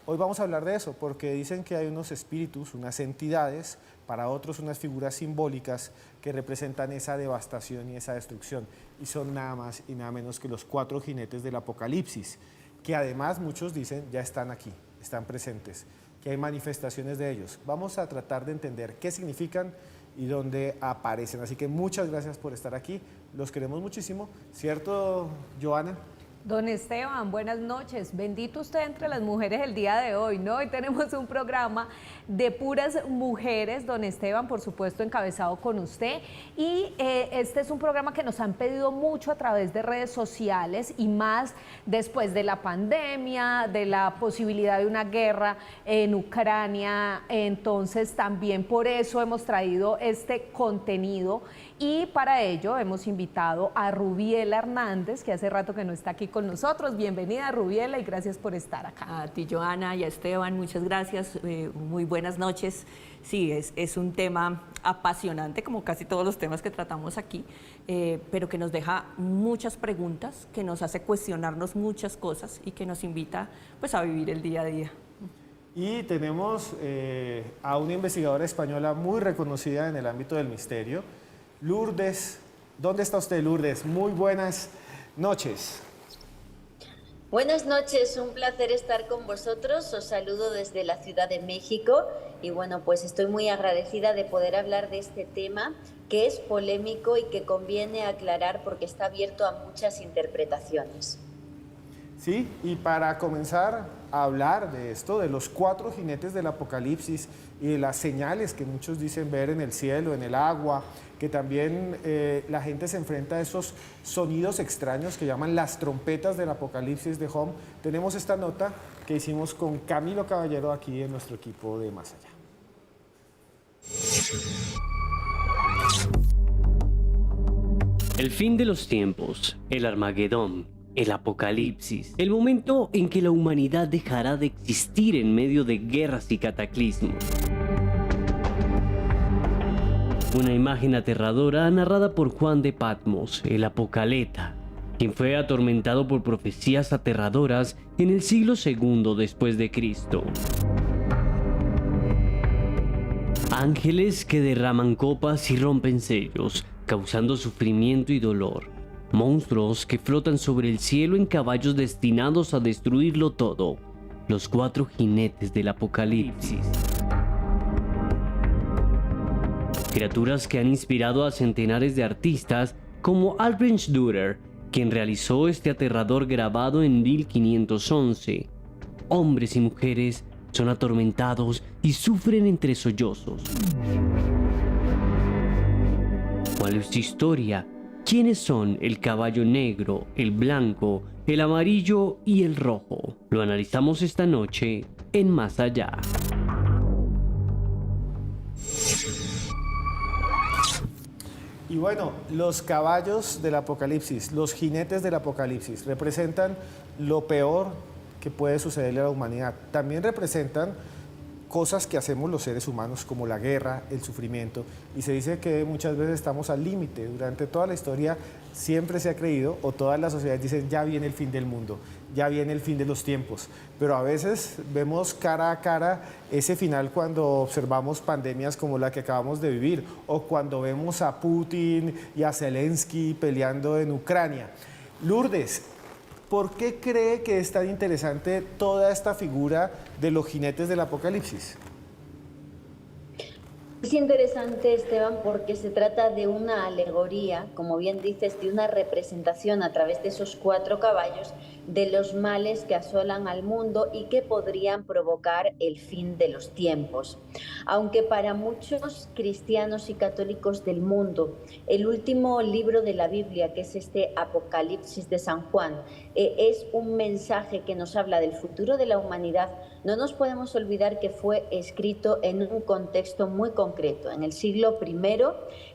Speaker 1: Hoy vamos a hablar de eso porque dicen que hay unos espíritus, unas entidades, para otros unas figuras simbólicas que representan esa devastación y esa destrucción y son nada más y nada menos que los 4 jinetes del Apocalipsis, que además muchos dicen ya están aquí, están presentes, que hay manifestaciones de ellos. Vamos a tratar de entender qué significan y dónde aparecen. Así que muchas gracias por estar aquí, los queremos muchísimo, ¿cierto, Joana?
Speaker 3: Don Esteban, buenas noches. Bendito usted entre las mujeres el día de hoy, ¿no? Hoy tenemos un programa de puras mujeres, don Esteban, por supuesto, encabezado con usted. Y este es un programa que nos han pedido mucho a través de redes sociales y más después de la pandemia, de la posibilidad de una guerra en Ucrania. Entonces, también por eso hemos traído este contenido. Y para ello hemos invitado a Rubiela Hernández, que hace rato que no está aquí con nosotros. Bienvenida, Rubiela, y gracias por estar acá.
Speaker 11: A ti, Joana, y a Esteban, muchas gracias. Muy buenas noches. Sí, es un tema apasionante, como casi todos los temas que tratamos aquí, pero que nos deja muchas preguntas, que nos hace cuestionarnos muchas cosas y que nos invita pues, a vivir el día a día.
Speaker 1: Y tenemos a una investigadora española muy reconocida en el ámbito del misterio, Lourdes. ¿Dónde está usted, Lourdes? Muy buenas noches.
Speaker 12: Buenas noches, un placer estar con vosotros. Os saludo desde la Ciudad de México y bueno, pues estoy muy agradecida de poder hablar de este tema que es polémico y que conviene aclarar porque está abierto a muchas interpretaciones.
Speaker 1: Sí, y para comenzar a hablar de esto, de los 4 jinetes del Apocalipsis y de las señales que muchos dicen ver en el cielo, en el agua, que también la gente se enfrenta a esos sonidos extraños que llaman las trompetas del Apocalipsis de Home, tenemos esta nota que hicimos con Camilo Caballero aquí en nuestro equipo de Más Allá.
Speaker 2: El fin de los tiempos, el Armagedón, el apocalipsis, el momento en que la humanidad dejará de existir en medio de guerras y cataclismos. Una imagen aterradora narrada por Juan de Patmos, el Apocaleta, quien fue atormentado por profecías aterradoras en el siglo II después de Cristo. Ángeles que derraman copas y rompen sellos, causando sufrimiento y dolor. Monstruos que flotan sobre el cielo en caballos destinados a destruirlo todo. Los 4 jinetes del Apocalipsis. Criaturas que han inspirado a centenares de artistas como Albrecht Dürer, quien realizó este aterrador grabado en 1511. Hombres y mujeres son atormentados y sufren entre sollozos. ¿Cuál es su historia? ¿Quiénes son el caballo negro, el blanco, el amarillo y el rojo? Lo analizamos esta noche en Más Allá.
Speaker 1: Y bueno, los caballos del Apocalipsis, los jinetes del Apocalipsis, representan lo peor que puede sucederle a la humanidad. También representan cosas que hacemos los seres humanos, como la guerra, el sufrimiento, y se dice que muchas veces estamos al límite. Durante toda la historia siempre se ha creído, o todas las sociedades dicen, ya viene el fin del mundo, ya viene el fin de los tiempos, pero a veces vemos cara a cara ese final cuando observamos pandemias como la que acabamos de vivir, o cuando vemos a Putin y a Zelensky peleando en Ucrania. Lourdes, ¿por qué cree que es tan interesante toda esta figura de los jinetes del Apocalipsis?
Speaker 12: Es interesante, Esteban, porque se trata de una alegoría, como bien dices, de una representación a través de esos 4 caballos de los males que asolan al mundo y que podrían provocar el fin de los tiempos. Aunque para muchos cristianos y católicos del mundo, el último libro de la Biblia, que es este Apocalipsis de San Juan, es un mensaje que nos habla del futuro de la humanidad, no nos podemos olvidar que fue escrito en un contexto muy concreto, en el siglo I,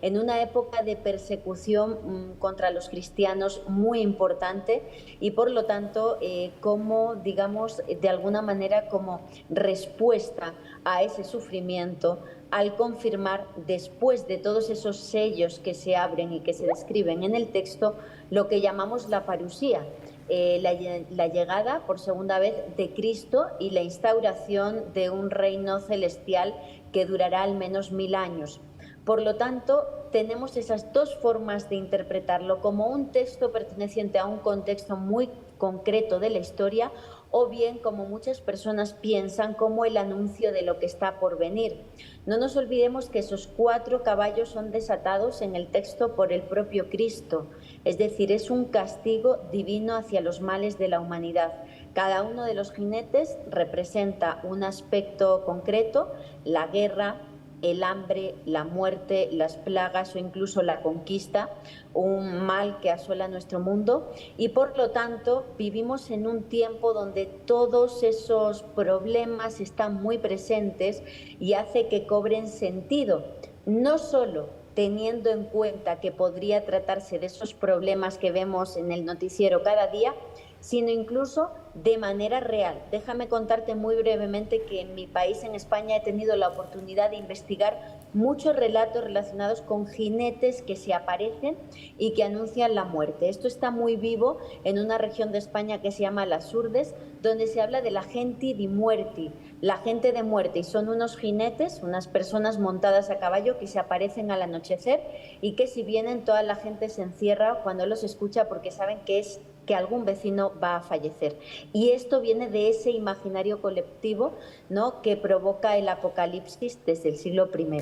Speaker 12: en una época de persecución contra los cristianos muy importante, y por lo tanto como, digamos, de alguna manera como respuesta a ese sufrimiento, al confirmar, después de todos esos sellos que se abren y que se describen en el texto, lo que llamamos la parusía, la llegada por segunda vez de Cristo y la instauración de un reino celestial que durará al menos 1000 años. Por lo tanto, tenemos esas 2 formas de interpretarlo, como un texto perteneciente a un contexto muy concreto de la historia, o bien, como muchas personas piensan, como el anuncio de lo que está por venir. No nos olvidemos que esos 4 caballos son desatados en el texto por el propio Cristo, es decir, es un castigo divino hacia los males de la humanidad. Cada uno de los jinetes representa un aspecto concreto: la guerra, el hambre, la muerte, las plagas o incluso la conquista, un mal que asola nuestro mundo, y por lo tanto vivimos en un tiempo donde todos esos problemas están muy presentes y hace que cobren sentido, no solo teniendo en cuenta que podría tratarse de esos problemas que vemos en el noticiero cada día, sino incluso de manera real. Déjame contarte muy brevemente que en mi país, en España, he tenido la oportunidad de investigar muchos relatos relacionados con jinetes que se aparecen y que anuncian la muerte. Esto está muy vivo en una región de España que se llama Las Urdes, donde se habla de la gente di muerti, la gente de muerte, y son unos jinetes, unas personas montadas a caballo que se aparecen al anochecer y que si vienen toda la gente se encierra cuando los escucha porque saben que algún vecino va a fallecer. Y esto viene de ese imaginario colectivo, ¿no?, que provoca el Apocalipsis desde el siglo I.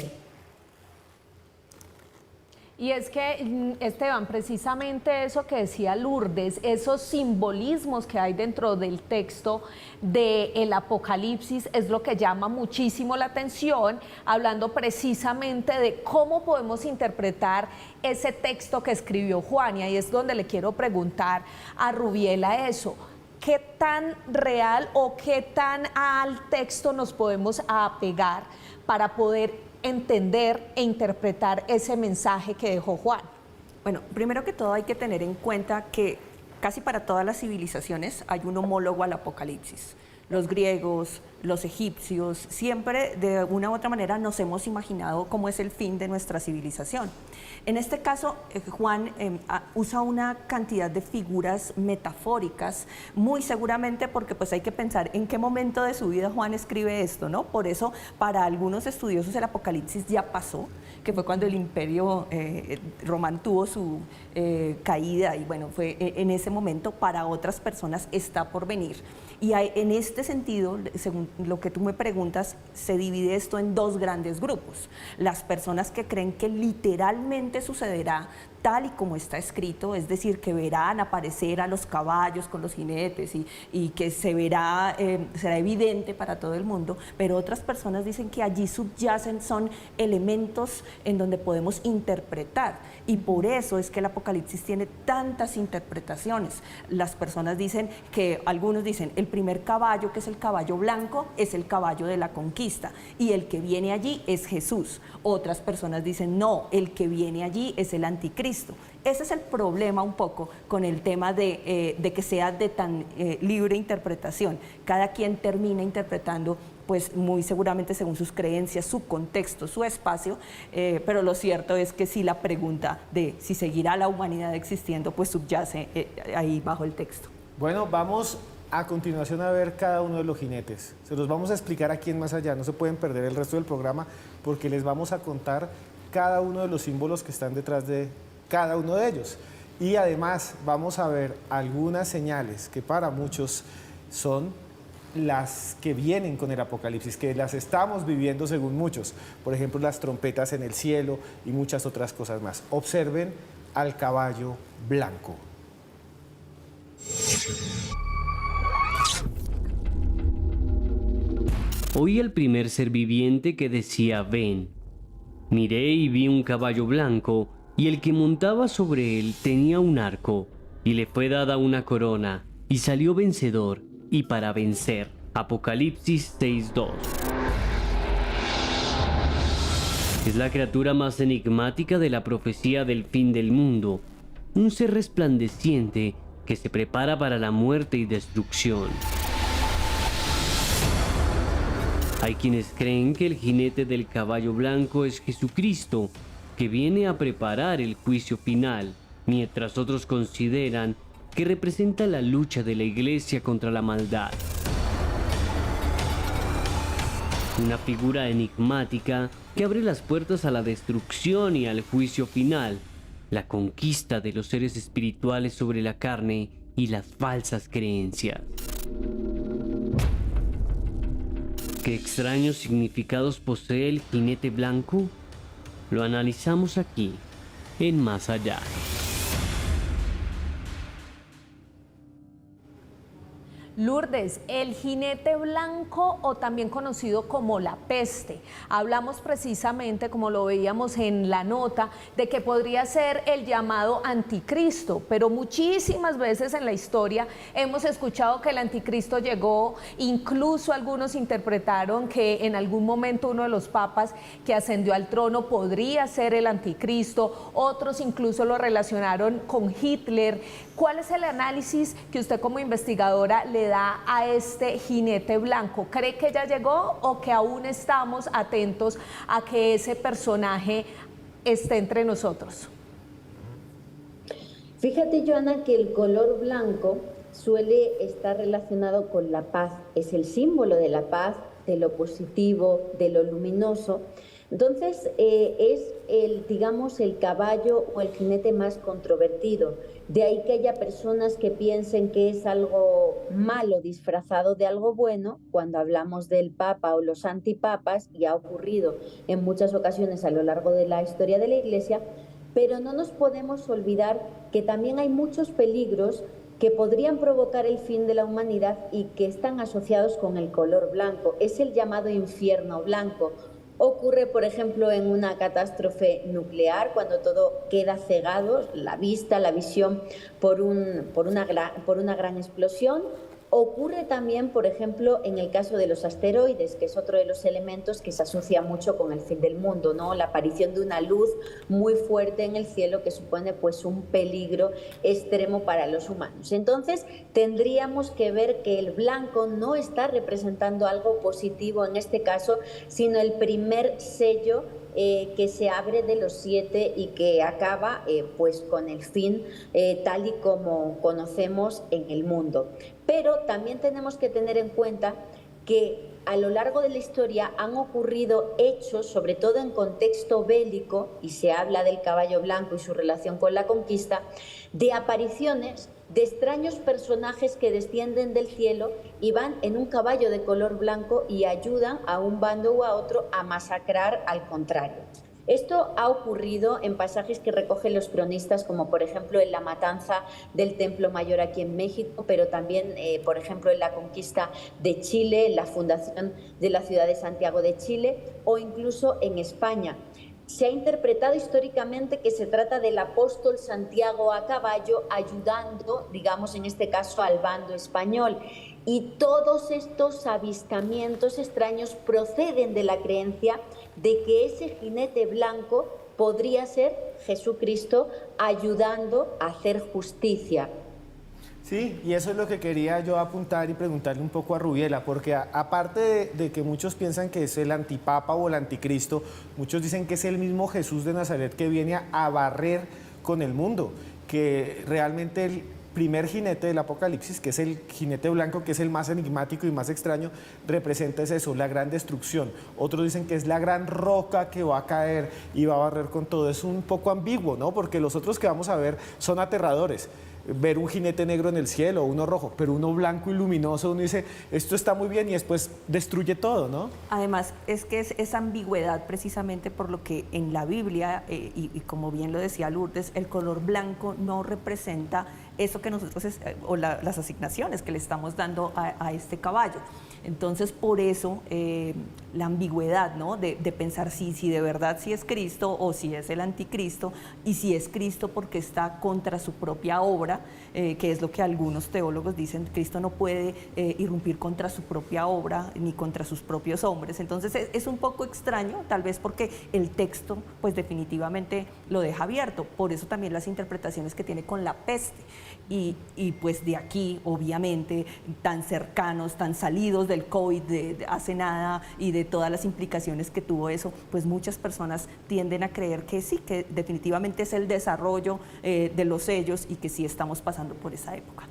Speaker 3: Y es que, Esteban, precisamente eso que decía Lourdes, esos simbolismos que hay dentro del texto del Apocalipsis es lo que llama muchísimo la atención, hablando precisamente de cómo podemos interpretar ese texto que escribió Juan, y ahí es donde le quiero preguntar a Rubiela eso. ¿Qué tan real o qué tan al texto nos podemos apegar para poder entender e interpretar ese mensaje que dejó Juan?
Speaker 11: Bueno, primero que todo hay que tener en cuenta que casi para todas las civilizaciones hay un homólogo al Apocalipsis. Los griegos, los egipcios, siempre de una u otra manera nos hemos imaginado cómo es el fin de nuestra civilización. En este caso, Juan usa una cantidad de figuras metafóricas, muy seguramente porque pues hay que pensar en qué momento de su vida Juan escribe esto, ¿no? Por eso, para algunos estudiosos el Apocalipsis ya pasó, que fue cuando el Imperio Romano tuvo su caída, y bueno, fue en ese momento. Para otras personas está por venir. Y en este sentido, según lo que tú me preguntas, se divide esto en dos grandes grupos. Las personas que creen que literalmente sucederá tal y como está escrito, es decir, que verán aparecer a los caballos con los jinetes y que se verá, será evidente para todo el mundo, pero otras personas dicen que allí subyacen son elementos en donde podemos interpretar, y por eso es que el Apocalipsis tiene tantas interpretaciones. Las personas dicen que, algunos dicen, el primer caballo, que es el caballo blanco, es el caballo de la conquista, y el que viene allí es Jesús. Otras personas dicen, no, el que viene allí es el anticristo. Ese es el problema un poco con el tema de que sea de tan libre interpretación. Cada quien termina interpretando pues muy seguramente según sus creencias, su contexto, su espacio, pero lo cierto es que sí, la pregunta de si seguirá la humanidad existiendo pues subyace ahí bajo el texto.
Speaker 1: Bueno, vamos a continuación a ver cada uno de los jinetes. Se los vamos a explicar aquí en Más Allá, no se pueden perder el resto del programa porque les vamos a contar cada uno de los símbolos que están detrás de cada uno de ellos. Y además vamos a ver algunas señales que para muchos son las que vienen con el Apocalipsis, que las estamos viviendo según muchos. Por ejemplo, las trompetas en el cielo y muchas otras cosas más. Observen al caballo blanco.
Speaker 2: Oí al primer ser viviente que decía, ven. Miré y vi un caballo blanco, y el que montaba sobre él tenía un arco, y le fue dada una corona, y salió vencedor, y para vencer. Apocalipsis 6:2. Es la criatura más enigmática de la profecía del fin del mundo, un ser resplandeciente que se prepara para la muerte y destrucción. Hay quienes creen que el jinete del caballo blanco es Jesucristo, que viene a preparar el juicio final, mientras otros consideran que representa la lucha de la iglesia contra la maldad. Una figura enigmática que abre las puertas a la destrucción y al juicio final, la conquista de los seres espirituales sobre la carne y las falsas creencias. ¿Qué extraños significados posee el jinete blanco? Lo analizamos aquí, en Más Allá.
Speaker 3: Lourdes, el jinete blanco, o también conocido como la peste. Hablamos precisamente, como lo veíamos en la nota, de que podría ser el llamado anticristo, pero muchísimas veces en la historia hemos escuchado que el anticristo llegó, incluso algunos interpretaron que en algún momento uno de los papas que ascendió al trono podría ser el anticristo, otros incluso lo relacionaron con Hitler. ¿Cuál es el análisis que usted como investigadora le da a este jinete blanco? ¿Cree que ya llegó o que aún estamos atentos a que ese personaje esté entre nosotros?
Speaker 12: Fíjate, Joana, que el color blanco suele estar relacionado con la paz. Es el símbolo de la paz, de lo positivo, de lo luminoso. Entonces, es digamos, el caballo o el jinete más controvertido. De ahí que haya personas que piensen que es algo malo disfrazado de algo bueno cuando hablamos del Papa o los antipapas, y ha ocurrido en muchas ocasiones a lo largo de la historia de la Iglesia, pero no nos podemos olvidar que también hay muchos peligros que podrían provocar el fin de la humanidad y que están asociados con el color blanco. Es el llamado infierno blanco. Ocurre, por ejemplo, en una catástrofe nuclear, cuando todo queda cegado, la vista, la visión, por una gran explosión, Ocurre también, por ejemplo, en el caso de los asteroides, que es otro de los elementos que se asocia mucho con el fin del mundo, ¿no? La aparición de una luz muy fuerte en el cielo que supone pues un peligro extremo para los humanos. Entonces, tendríamos que ver que el blanco no está representando algo positivo en este caso, sino el primer sello que se abre de los 7 y que acaba pues con el fin tal y como conocemos en el mundo. Pero también tenemos que tener en cuenta que a lo largo de la historia han ocurrido hechos, sobre todo en contexto bélico, y se habla del caballo blanco y su relación con la conquista, de apariciones de extraños personajes que descienden del cielo y van en un caballo de color blanco y ayudan a un bando u a otro a masacrar al contrario. Esto ha ocurrido en pasajes que recogen los cronistas, como por ejemplo en la matanza del Templo Mayor aquí en México, pero también, por ejemplo, en la conquista de Chile, en la fundación de la ciudad de Santiago de Chile, o incluso en España. Se ha interpretado históricamente que se trata del apóstol Santiago a caballo ayudando, digamos en este caso, al bando español. Y todos estos avistamientos extraños proceden de la creencia de que ese jinete blanco podría ser Jesucristo ayudando a hacer justicia.
Speaker 1: Sí, y eso es lo que quería yo apuntar y preguntarle un poco a Rubiela, porque aparte de que muchos piensan que es el antipapa o el anticristo, muchos dicen que es el mismo Jesús de Nazaret que viene a barrer con el mundo, que realmente el primer jinete del Apocalipsis, que es el jinete blanco, que es el más enigmático y más extraño, representa eso, la gran destrucción. Otros dicen que es la gran roca que va a caer y va a barrer con todo. Es un poco ambiguo, ¿no? Porque los otros que vamos a ver son aterradores. Ver un jinete negro en el cielo, uno rojo, pero uno blanco y luminoso, uno dice, esto está muy bien y después destruye todo, ¿no?
Speaker 11: Además, es que es esa ambigüedad precisamente por lo que en la Biblia, y como bien lo decía Lourdes, el color blanco no representa eso que nosotros, las asignaciones que le estamos dando a este caballo. Entonces, por eso la ambigüedad, ¿no? de pensar si de verdad si es Cristo o si es el anticristo, y si es Cristo porque está contra su propia obra, que es lo que algunos teólogos dicen, Cristo no puede irrumpir contra su propia obra ni contra sus propios hombres. Entonces, es un poco extraño, tal vez porque el texto, pues definitivamente lo deja abierto. Por eso también las interpretaciones que tiene con la peste. Y pues de aquí, obviamente, tan cercanos, tan salidos del COVID de hace nada y de todas las implicaciones que tuvo eso, pues muchas personas tienden a creer que sí, que definitivamente es el desarrollo de los sellos y que sí estamos pasando por esa época.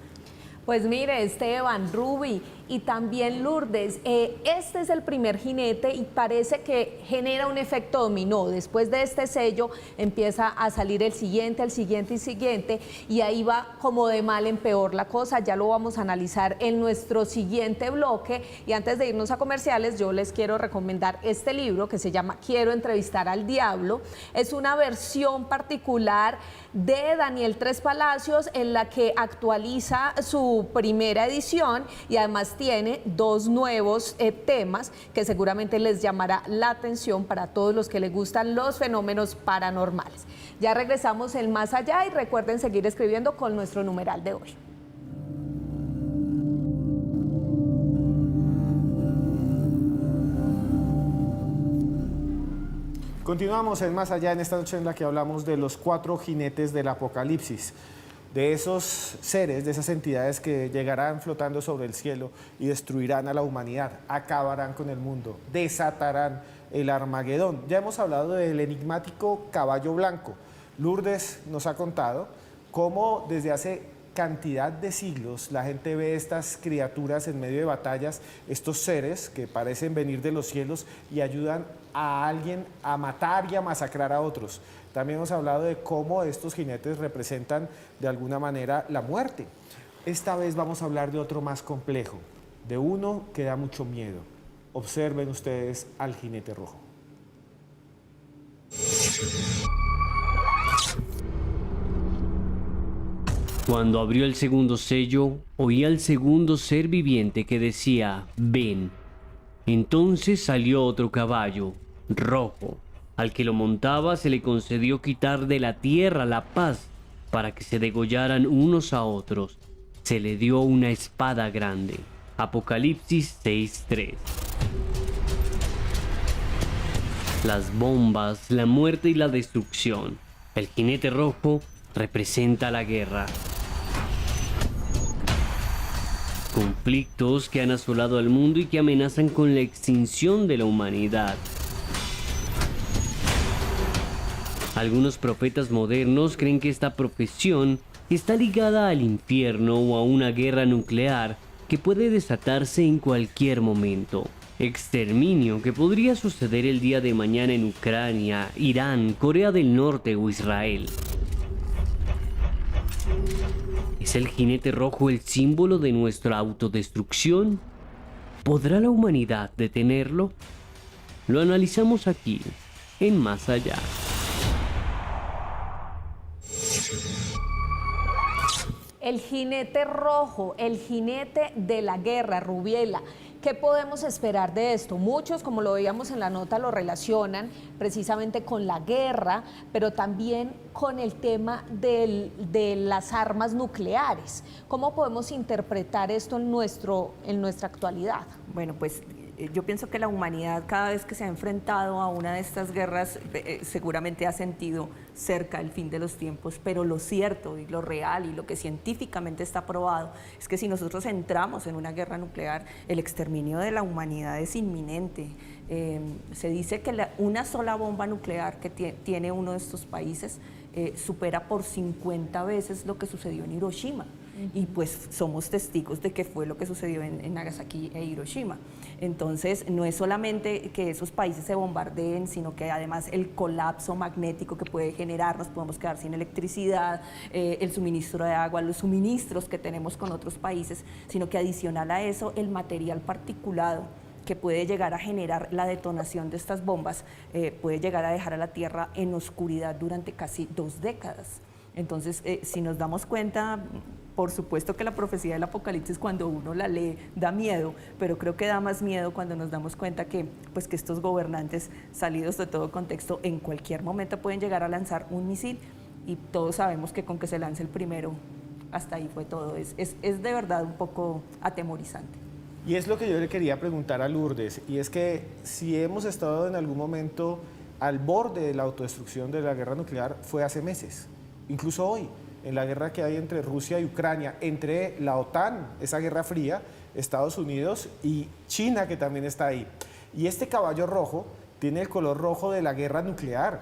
Speaker 3: Pues mire, Esteban, Ruby y también Lourdes, este es el primer jinete y parece que genera un efecto dominó. Después de este sello empieza a salir el siguiente y ahí va como de mal en peor la cosa. Ya lo vamos a analizar en nuestro siguiente bloque, y antes de irnos a comerciales yo les quiero recomendar este libro que se llama Quiero entrevistar al diablo. Es una versión particular de Daniel Tres Palacios en la que actualiza su primera edición y además tiene 2 nuevos temas que seguramente les llamará la atención para todos los que les gustan los fenómenos paranormales. Ya regresamos en Más Allá y recuerden seguir escribiendo con nuestro numeral de hoy.
Speaker 1: Continuamos en Más Allá en esta noche en la que hablamos de los 4 jinetes del Apocalipsis, de esos seres, de esas entidades que llegarán flotando sobre el cielo y destruirán a la humanidad, acabarán con el mundo, desatarán el Armagedón. Ya hemos hablado del enigmático caballo blanco. Lourdes nos ha contado cómo desde hace cantidad de siglos la gente ve estas criaturas en medio de batallas, estos seres que parecen venir de los cielos y ayudan a alguien a matar y a masacrar a otros. También hemos hablado de cómo estos jinetes representan de alguna manera la muerte. Esta vez vamos a hablar de otro más complejo, de uno que da mucho miedo. Observen ustedes al jinete rojo.
Speaker 2: Cuando abrió el segundo sello, oí al segundo ser viviente que decía, ven. Entonces salió otro caballo, rojo. Al que lo montaba se le concedió quitar de la tierra la paz para que se degollaran unos a otros. se le dio una espada grande. Apocalipsis 6:3. Las bombas, la muerte y la destrucción. El jinete rojo representa la guerra. Conflictos que han asolado al mundo y que amenazan con la extinción de la humanidad. Algunos profetas modernos creen que esta profesión está ligada al infierno o a una guerra nuclear que puede desatarse en cualquier momento. Exterminio que podría suceder el día de mañana en Ucrania, Irán, Corea del Norte o Israel. ¿Es el jinete rojo el símbolo de nuestra autodestrucción? ¿Podrá la humanidad detenerlo? Lo analizamos aquí, en Más Allá.
Speaker 3: El jinete rojo, el jinete de la guerra, Rubiela. ¿Qué podemos esperar de esto? Muchos, como lo veíamos en la nota, lo relacionan precisamente con la guerra, pero también con el tema de las armas nucleares. ¿Cómo podemos interpretar esto en nuestra actualidad?
Speaker 11: Bueno, pues yo pienso que la humanidad cada vez que se ha enfrentado a una de estas guerras seguramente ha sentido cerca el fin de los tiempos, pero lo cierto y lo real y lo que científicamente está probado es que si nosotros entramos en una guerra nuclear, el exterminio de la humanidad es inminente. Se dice que una sola bomba nuclear que tiene uno de estos países supera por 50 veces lo que sucedió en Hiroshima. Y pues somos testigos de que fue lo que sucedió en Nagasaki e Hiroshima. Entonces no es solamente que esos países se bombardeen, sino que además el colapso magnético que puede generar, nos podemos quedar sin electricidad, el suministro de agua, los suministros que tenemos con otros países, sino que adicional a eso el material particulado que puede llegar a generar la detonación de estas bombas puede llegar a dejar a la Tierra en oscuridad durante casi 2 décadas. Entonces, si nos damos cuenta, por supuesto que la profecía del Apocalipsis cuando uno la lee da miedo, pero creo que da más miedo cuando nos damos cuenta que estos gobernantes salidos de todo contexto en cualquier momento pueden llegar a lanzar un misil y todos sabemos que con que se lance el primero, hasta ahí fue todo. Es de verdad un poco atemorizante.
Speaker 1: Y es lo que yo le quería preguntar a Lourdes, y es que si hemos estado en algún momento al borde de la autodestrucción de la guerra nuclear, fue hace meses, incluso hoy, en la guerra que hay entre Rusia y Ucrania, entre la OTAN, esa guerra fría, Estados Unidos y China, que también está ahí. Y este caballo rojo tiene el color rojo de la guerra nuclear.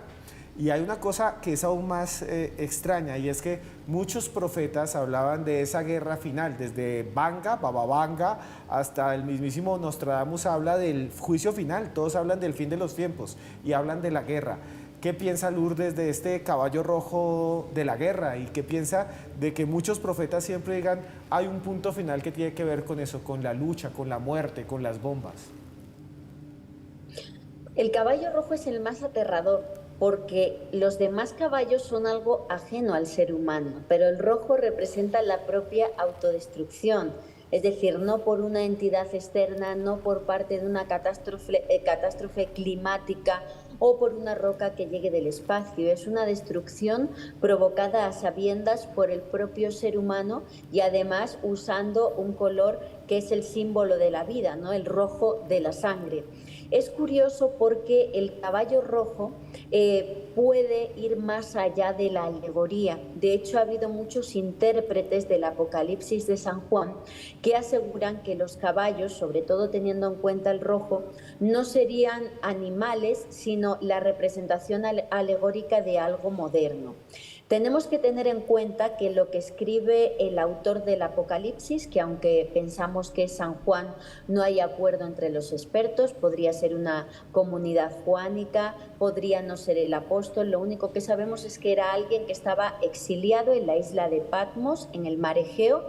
Speaker 1: Y hay una cosa que es aún más extraña, y es que muchos profetas hablaban de esa guerra final, desde Baba Vanga, hasta el mismísimo Nostradamus habla del juicio final, todos hablan del fin de los tiempos y hablan de la guerra. ¿Qué piensa Lourdes de este caballo rojo de la guerra? ¿Y qué piensa de que muchos profetas siempre digan hay un punto final que tiene que ver con eso, con la lucha, con la muerte, con las bombas?
Speaker 12: El caballo rojo es el más aterrador porque los demás caballos son algo ajeno al ser humano, pero el rojo representa la propia autodestrucción. Es decir, no por una entidad externa, no por parte de una catástrofe climática o por una roca que llegue del espacio. Es una destrucción provocada a sabiendas por el propio ser humano y además usando un color que es el símbolo de la vida, ¿no? El rojo de la sangre. Es curioso porque el caballo rojo puede ir más allá de la alegoría. De hecho, ha habido muchos intérpretes del Apocalipsis de San Juan que aseguran que los caballos, sobre todo teniendo en cuenta el rojo, no serían animales, sino la representación alegórica de algo moderno. Tenemos que tener en cuenta que lo que escribe el autor del Apocalipsis, que aunque pensamos que es San Juan, no hay acuerdo entre los expertos, podría ser una comunidad juánica, podría no ser el apóstol, lo único que sabemos es que era alguien que estaba exiliado en la isla de Patmos, en el mar Egeo,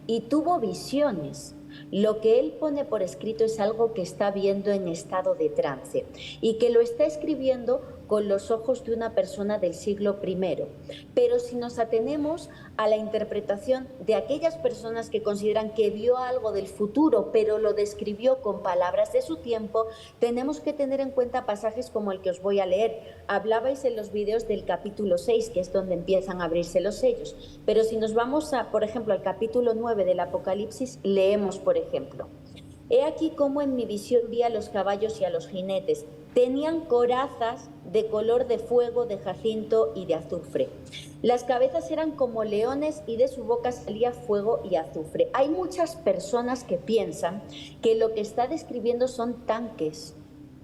Speaker 12: y tuvo visiones. Lo que él pone por escrito es algo que está viendo en estado de trance y que lo está escribiendo con los ojos de una persona del siglo I. Pero si nos atenemos a la interpretación de aquellas personas que consideran que vio algo del futuro, pero lo describió con palabras de su tiempo, tenemos que tener en cuenta pasajes como el que os voy a leer. Hablabais en los vídeos del capítulo 6, que es donde empiezan a abrirse los sellos. Pero si nos vamos, por ejemplo, al capítulo 9 del Apocalipsis, leemos, por ejemplo: He aquí cómo en mi visión vi a los caballos y a los jinetes. Tenían corazas de color de fuego, de jacinto y de azufre. Las cabezas eran como leones y de su boca salía fuego y azufre. Hay muchas personas que piensan que lo que está describiendo son tanques,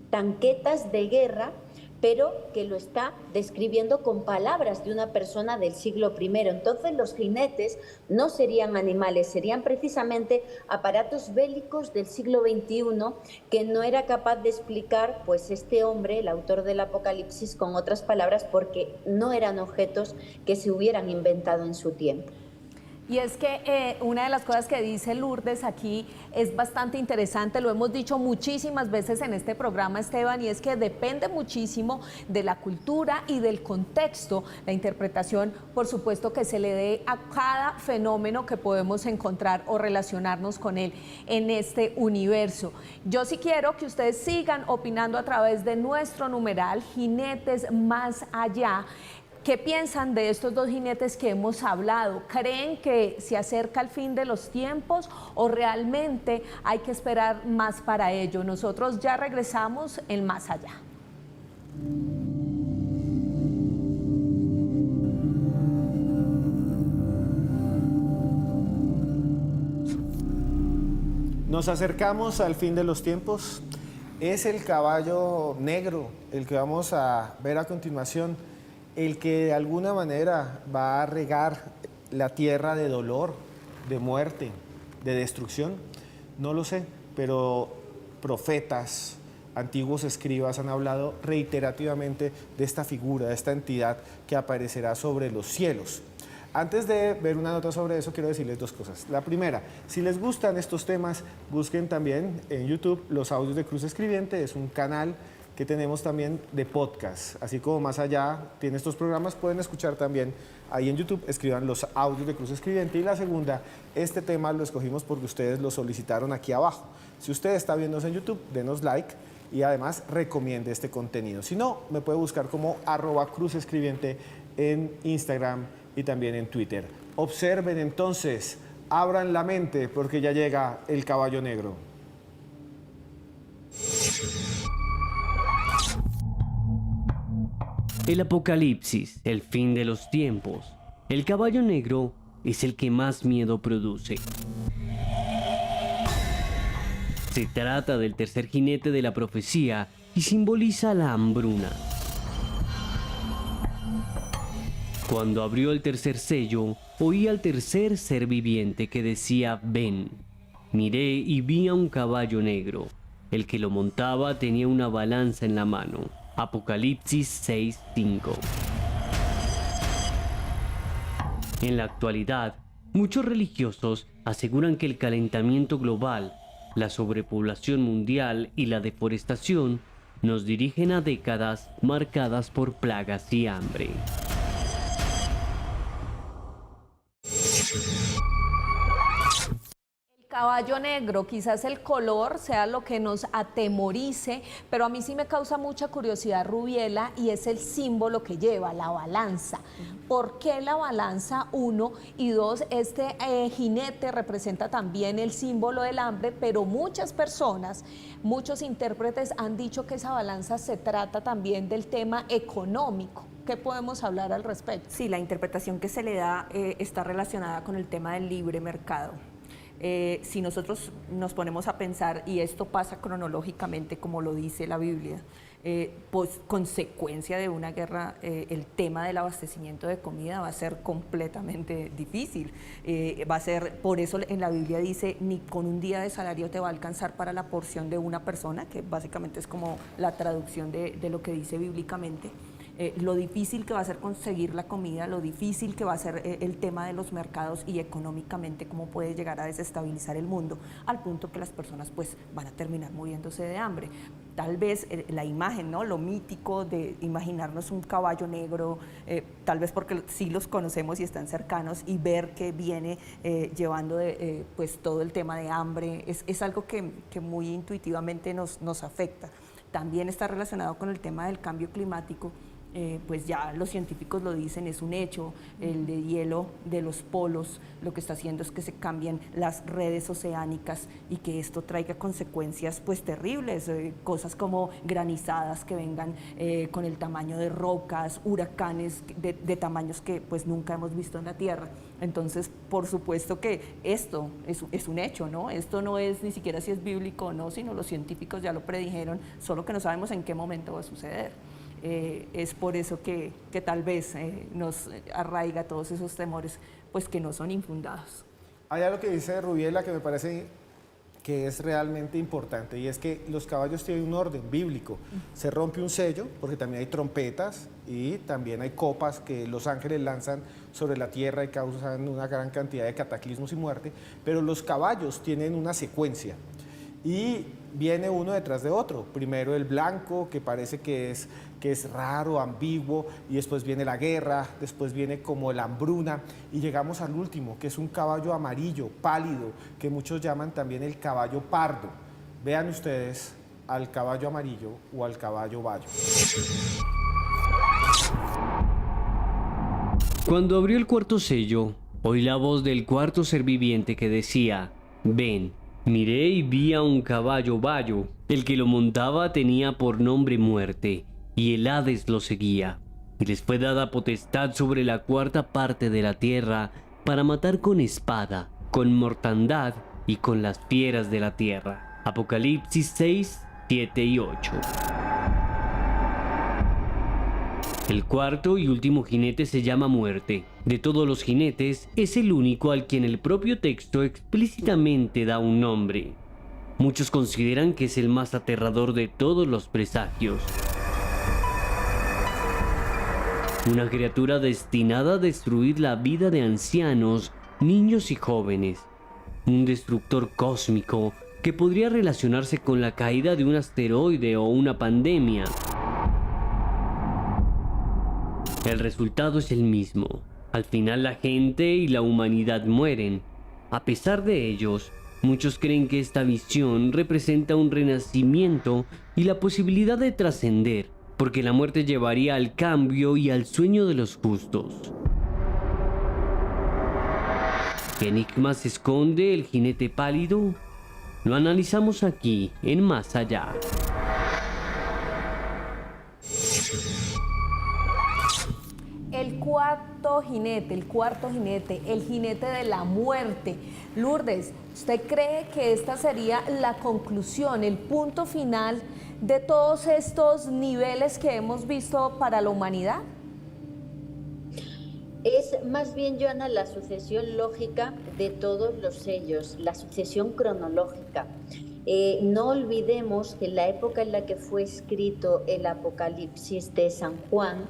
Speaker 12: tanquetas de guerra, pero que lo está describiendo con palabras de una persona del siglo I. Entonces los jinetes no serían animales, serían precisamente aparatos bélicos del siglo XXI que no era capaz de explicar pues este hombre, el autor del Apocalipsis, con otras palabras, porque no eran objetos que se hubieran inventado en su tiempo.
Speaker 3: Y es que una de las cosas que dice Lourdes aquí es bastante interesante, lo hemos dicho muchísimas veces en este programa, Esteban, y es que depende muchísimo de la cultura y del contexto, la interpretación, por supuesto, que se le dé a cada fenómeno que podemos encontrar o relacionarnos con él en este universo. Yo sí quiero que ustedes sigan opinando a través de nuestro numeral Jinetes Más Allá. ¿Qué piensan de estos dos jinetes que hemos hablado? ¿Creen que se acerca el fin de los tiempos o realmente hay que esperar más para ello? Nosotros ya regresamos en Más Allá.
Speaker 1: Nos acercamos al fin de los tiempos. Es el caballo negro el que vamos a ver a continuación, el que de alguna manera va a regar la tierra de dolor, de muerte, de destrucción. No lo sé, pero profetas, antiguos escribas han hablado reiterativamente de esta figura, de esta entidad que aparecerá sobre los cielos. Antes de ver una nota sobre eso, quiero decirles dos cosas. La primera, si les gustan estos temas, busquen también en YouTube los audios de Cruz Escribiente, es un canal que tenemos también de podcast, así como Más Allá tiene estos programas, pueden escuchar también ahí en YouTube, escriban los audios de Cruz Escribiente. Y la segunda, este tema lo escogimos porque ustedes lo solicitaron aquí abajo. Si usted está viéndonos en YouTube, denos like y además recomiende este contenido. Si no, me puede buscar como @cruzescribiente en Instagram y también en Twitter. Observen entonces, abran la mente porque ya llega el caballo negro.
Speaker 2: El Apocalipsis, el fin de los tiempos. El caballo negro es el que más miedo produce. Se trata del tercer jinete de la profecía y simboliza la hambruna. Cuando abrió el tercer sello, oí al tercer ser viviente que decía: ven. Miré y vi a un caballo negro. El que lo montaba tenía una balanza en la mano. Apocalipsis 6:5. En la actualidad, muchos religiosos aseguran que el calentamiento global, la sobrepoblación mundial y la deforestación nos dirigen a décadas marcadas por plagas y hambre.
Speaker 3: Caballo negro, quizás el color sea lo que nos atemorice, pero a mí sí me causa mucha curiosidad, Rubiela, y es el símbolo que lleva, la balanza. ¿Por qué la balanza? 1, y 2, este jinete representa también el símbolo del hambre, pero muchas personas, muchos intérpretes han dicho que esa balanza se trata también del tema económico. ¿Qué podemos hablar al respecto?
Speaker 11: Sí, la interpretación que se le da está relacionada con el tema del libre mercado. Si nosotros nos ponemos a pensar, y esto pasa cronológicamente como lo dice la Biblia, pues consecuencia de una guerra, el tema del abastecimiento de comida va a ser completamente difícil. Va a ser, por eso en la Biblia dice, ni con un día de salario te va a alcanzar para la porción de una persona, que básicamente es como la traducción de lo que dice bíblicamente. Lo difícil que va a ser conseguir la comida, lo difícil que va a ser el tema de los mercados y económicamente cómo puede llegar a desestabilizar el mundo, al punto que las personas pues van a terminar muriéndose de hambre. tal vez la imagen, ¿no? Lo mítico de imaginarnos un caballo negro, tal vez porque sí los conocemos y están cercanos, y ver que viene llevando pues todo el tema de hambre, es algo que muy intuitivamente nos afecta. También está relacionado con el tema del cambio climático. Pues ya los científicos lo dicen, es un hecho, el de hielo de los polos lo que está haciendo es que se cambien las redes oceánicas y que esto traiga consecuencias pues terribles, cosas como granizadas que vengan con el tamaño de rocas, huracanes de tamaños que pues nunca hemos visto en la Tierra. Entonces, por supuesto que esto es un hecho, ¿no? Esto no es ni siquiera si es bíblico o no, sino los científicos ya lo predijeron, solo que no sabemos en qué momento va a suceder. Es por eso que tal vez nos arraiga todos esos temores, pues que no son infundados.
Speaker 1: Hay algo que dice Rubiela que me parece que es realmente importante, y es que los caballos tienen un orden bíblico. Se rompe un sello, porque también hay trompetas y también hay copas que los ángeles lanzan sobre la tierra y causan una gran cantidad de cataclismos y muerte, pero los caballos tienen una secuencia. Y viene uno detrás de otro. Primero el blanco, que parece que es raro, ambiguo, y después viene la guerra, después viene como la hambruna, y llegamos al último, que es un caballo amarillo, pálido, que muchos llaman también el caballo pardo. Vean ustedes al caballo amarillo o al caballo bayo.
Speaker 2: Cuando abrió el cuarto sello, oí la voz del cuarto ser viviente que decía: ven. Miré y vi a un caballo bayo. El que lo montaba tenía por nombre Muerte, y el Hades lo seguía. Y les fue dada potestad sobre la cuarta parte de la tierra para matar con espada, con mortandad y con las fieras de la tierra. Apocalipsis 6, 7 y 8. El cuarto y último jinete se llama Muerte. De todos los jinetes, es el único al quien el propio texto explícitamente da un nombre. Muchos consideran que es el más aterrador de todos los presagios. Una criatura destinada a destruir la vida de ancianos, niños y jóvenes. Un destructor cósmico que podría relacionarse con la caída de un asteroide o una pandemia. El resultado es el mismo. Al final la gente y la humanidad mueren. A pesar de ellos, muchos creen que esta visión representa un renacimiento y la posibilidad de trascender, porque la muerte llevaría al cambio y al sueño de los justos. ¿Qué enigma se esconde el jinete pálido? Lo analizamos aquí, en Más Allá.
Speaker 3: El cuarto jinete, el jinete de la muerte. Lourdes, ¿usted cree que esta sería la conclusión, el punto final de todos estos niveles que hemos visto para la humanidad?
Speaker 12: Es más bien, Joana, la sucesión lógica de todos los sellos, la sucesión cronológica. No olvidemos que en la época en la que fue escrito el Apocalipsis de San Juan,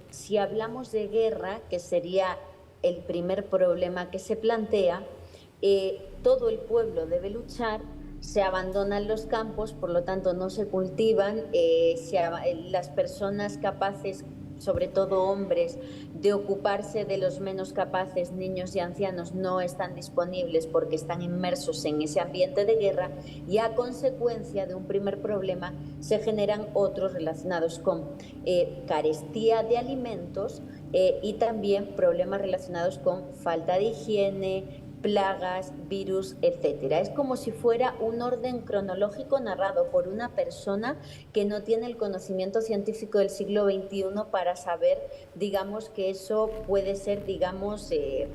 Speaker 12: si hablamos de guerra, que sería el primer problema que se plantea, todo el pueblo debe luchar, se abandonan los campos, por lo tanto no se cultivan, las personas capaces, sobre todo hombres, de ocuparse de los menos capaces, niños y ancianos, no están disponibles porque están inmersos en ese ambiente de guerra, y a consecuencia de un primer problema se generan otros relacionados con carestía de alimentos y también problemas relacionados con falta de higiene, plagas, virus, etcétera. Es como si fuera un orden cronológico narrado por una persona que no tiene el conocimiento científico del siglo XXI para saber, digamos, que eso puede ser, digamos,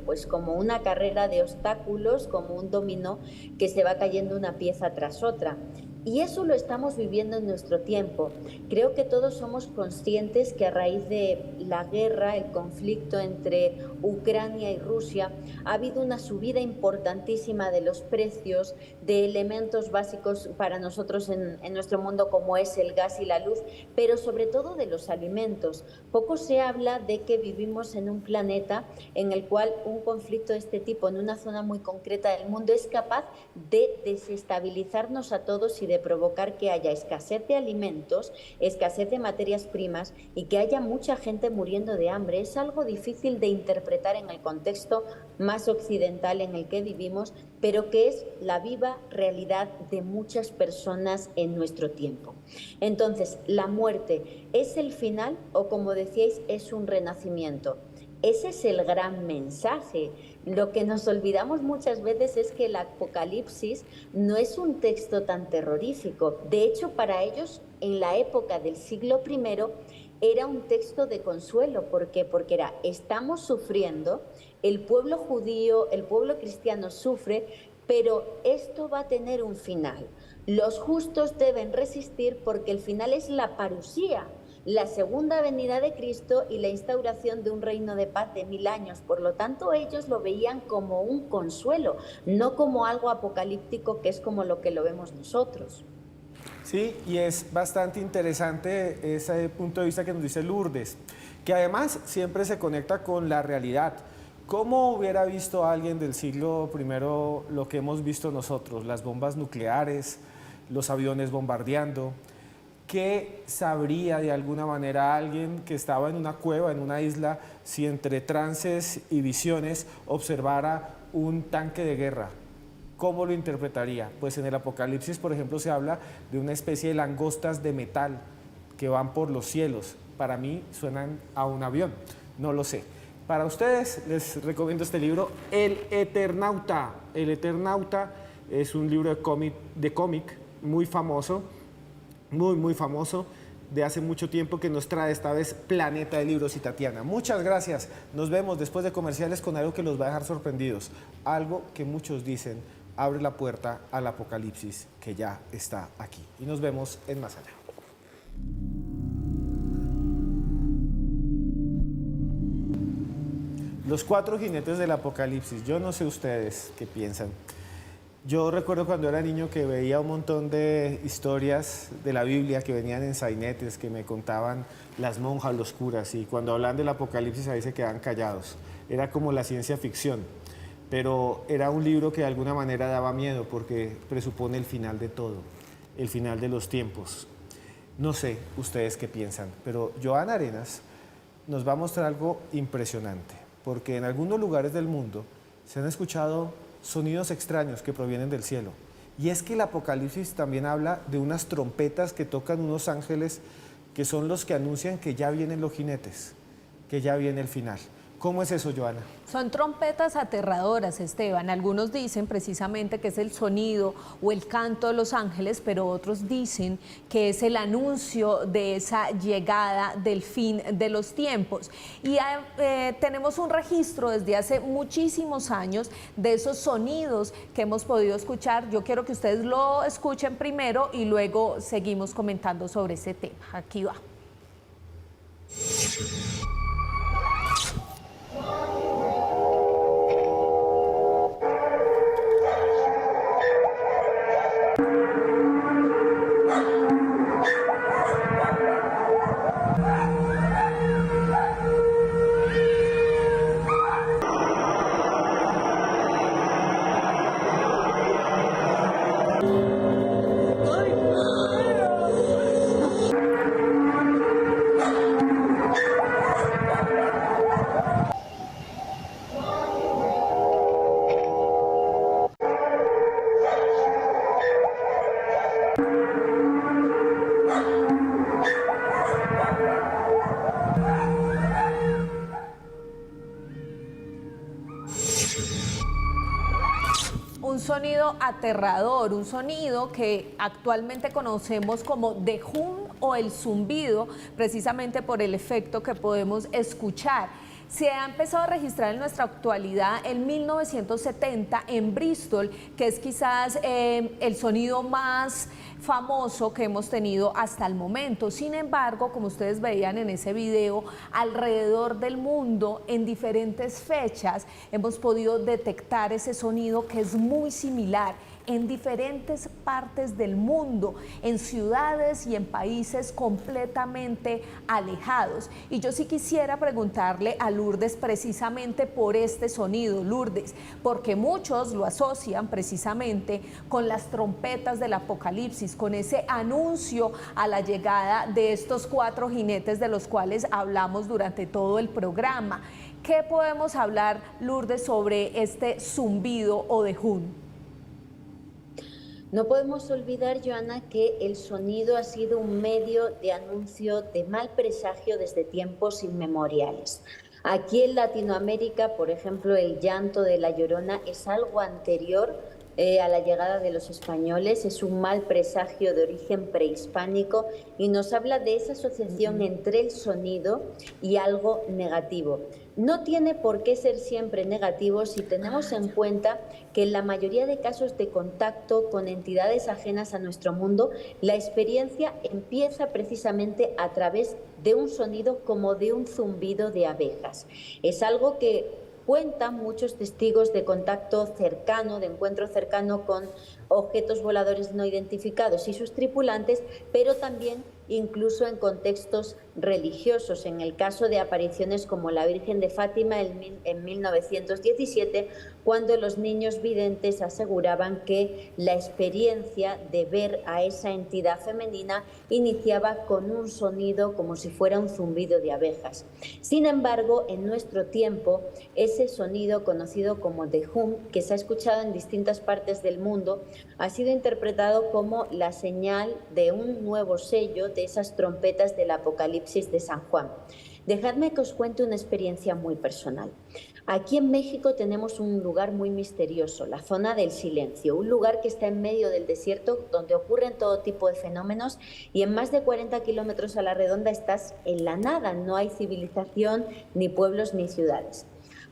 Speaker 12: pues como una carrera de obstáculos, como un dominó que se va cayendo una pieza tras otra. Y eso lo estamos viviendo en nuestro tiempo. Creo que todos somos conscientes que a raíz de la guerra, el conflicto entre Ucrania y Rusia, ha habido una subida importantísima de los precios de elementos básicos para nosotros en nuestro mundo, como es el gas y la luz, pero sobre todo de los alimentos. Poco se habla de que vivimos en un planeta en el cual un conflicto de este tipo, en una zona muy concreta del mundo, es capaz de desestabilizarnos a todos y de provocar que haya escasez de alimentos, escasez de materias primas y que haya mucha gente muriendo de hambre. Es algo difícil de interpretar en el contexto más occidental en el que vivimos, pero que es la viva realidad de muchas personas en nuestro tiempo. Entonces, ¿la muerte es el final o, como decíais, es un renacimiento? Ese es el gran mensaje. Lo que nos olvidamos muchas veces es que el Apocalipsis no es un texto tan terrorífico. De hecho, para ellos, en la época del siglo I, era un texto de consuelo. ¿Por qué? Porque era, estamos sufriendo, el pueblo judío, el pueblo cristiano sufre, pero esto va a tener un final. Los justos deben resistir porque el final es la parusía, la segunda venida de Cristo y la instauración de un reino de paz de 1000 años. Por lo tanto, ellos lo veían como un consuelo, no como algo apocalíptico, que es como lo que lo vemos nosotros.
Speaker 1: Sí, y es bastante interesante ese punto de vista que nos dice Lourdes, que además siempre se conecta con la realidad. ¿Cómo hubiera visto alguien del siglo I lo que hemos visto nosotros? Las bombas nucleares, los aviones bombardeando. ¿Qué sabría de alguna manera alguien que estaba en una cueva, en una isla, si entre trances y visiones observara un tanque de guerra? ¿Cómo lo interpretaría? Pues en el Apocalipsis, por ejemplo, se habla de una especie de langostas de metal que van por los cielos. Para mí suenan a un avión, no lo sé. Para ustedes les recomiendo este libro, El Eternauta. El Eternauta es un libro de cómic muy famoso, muy famoso, de hace mucho tiempo, que nos trae esta vez Planeta de Libros y Tatiana. Muchas gracias. Nos vemos después de comerciales con algo que los va a dejar sorprendidos. Algo que muchos dicen abre la puerta al apocalipsis que ya está aquí. Y nos vemos en Más Allá. Los 4 jinetes del apocalipsis. Yo no sé ustedes qué piensan. Yo recuerdo cuando era niño que veía un montón de historias de la Biblia que venían en sainetes, que me contaban las monjas, los curas, y cuando hablan del apocalipsis ahí se quedaban callados. Era como la ciencia ficción, pero era un libro que de alguna manera daba miedo porque presupone el final de todo, el final de los tiempos. No sé ustedes qué piensan, pero Joana Arenas nos va a mostrar algo impresionante, porque en algunos lugares del mundo se han escuchado sonidos extraños que provienen del cielo. Y es que el Apocalipsis también habla de unas trompetas que tocan unos ángeles que son los que anuncian que ya vienen los jinetes, que ya viene el final. ¿Cómo es eso, Joana?
Speaker 3: Son trompetas aterradoras, Esteban. Algunos dicen precisamente que es el sonido o el canto de los ángeles, pero otros dicen que es el anuncio de esa llegada del fin de los tiempos. Y tenemos un registro desde hace muchísimos años de esos sonidos que hemos podido escuchar. Yo quiero que ustedes lo escuchen primero y luego seguimos comentando sobre ese tema. Aquí va. Un sonido aterrador, un sonido que actualmente conocemos como the hum o el zumbido, precisamente por el efecto que podemos escuchar. Se ha empezado a registrar en nuestra actualidad en 1970 en Bristol, que es quizás el sonido más famoso que hemos tenido hasta el momento. Sin embargo, como ustedes veían en ese video, alrededor del mundo, en diferentes fechas, hemos podido detectar ese sonido que es muy similar. en diferentes partes del mundo, en ciudades y en países completamente alejados. Y yo sí quisiera preguntarle a Lourdes precisamente por este sonido, Lourdes, porque muchos lo asocian precisamente con las trompetas del Apocalipsis, con ese anuncio a la llegada de estos 4 jinetes de los cuales hablamos durante todo el programa. ¿Qué podemos hablar, Lourdes, sobre este zumbido o dejún?
Speaker 12: No podemos olvidar, Joana, que el sonido ha sido un medio de anuncio de mal presagio desde tiempos inmemoriales. Aquí en Latinoamérica, por ejemplo, el llanto de la Llorona es algo anterior a la llegada de los españoles, es un mal presagio de origen prehispánico y nos habla de esa asociación entre el sonido y algo negativo. No tiene por qué ser siempre negativo si tenemos en cuenta que en la mayoría de casos de contacto con entidades ajenas a nuestro mundo, la experiencia empieza precisamente a través de un sonido como de un zumbido de abejas. Es algo que cuentan muchos testigos de contacto cercano, de encuentro cercano con objetos voladores no identificados y sus tripulantes, pero también incluso en contextos religiosos. En el caso de apariciones como la Virgen de Fátima en 1917, cuando los niños videntes aseguraban que la experiencia de ver a esa entidad femenina iniciaba con un sonido como si fuera un zumbido de abejas. Sin embargo, en nuestro tiempo, ese sonido conocido como The Hum, que se ha escuchado en distintas partes del mundo, ha sido interpretado como la señal de un nuevo sello de esas trompetas del Apocalipsis de San Juan. Dejadme que os cuente una experiencia muy personal. Aquí en México tenemos un lugar muy misterioso, la zona del silencio, un lugar que está en medio del desierto donde ocurren todo tipo de fenómenos y en más de 40 kilómetros a la redonda estás en la nada, no hay civilización, ni pueblos, ni ciudades.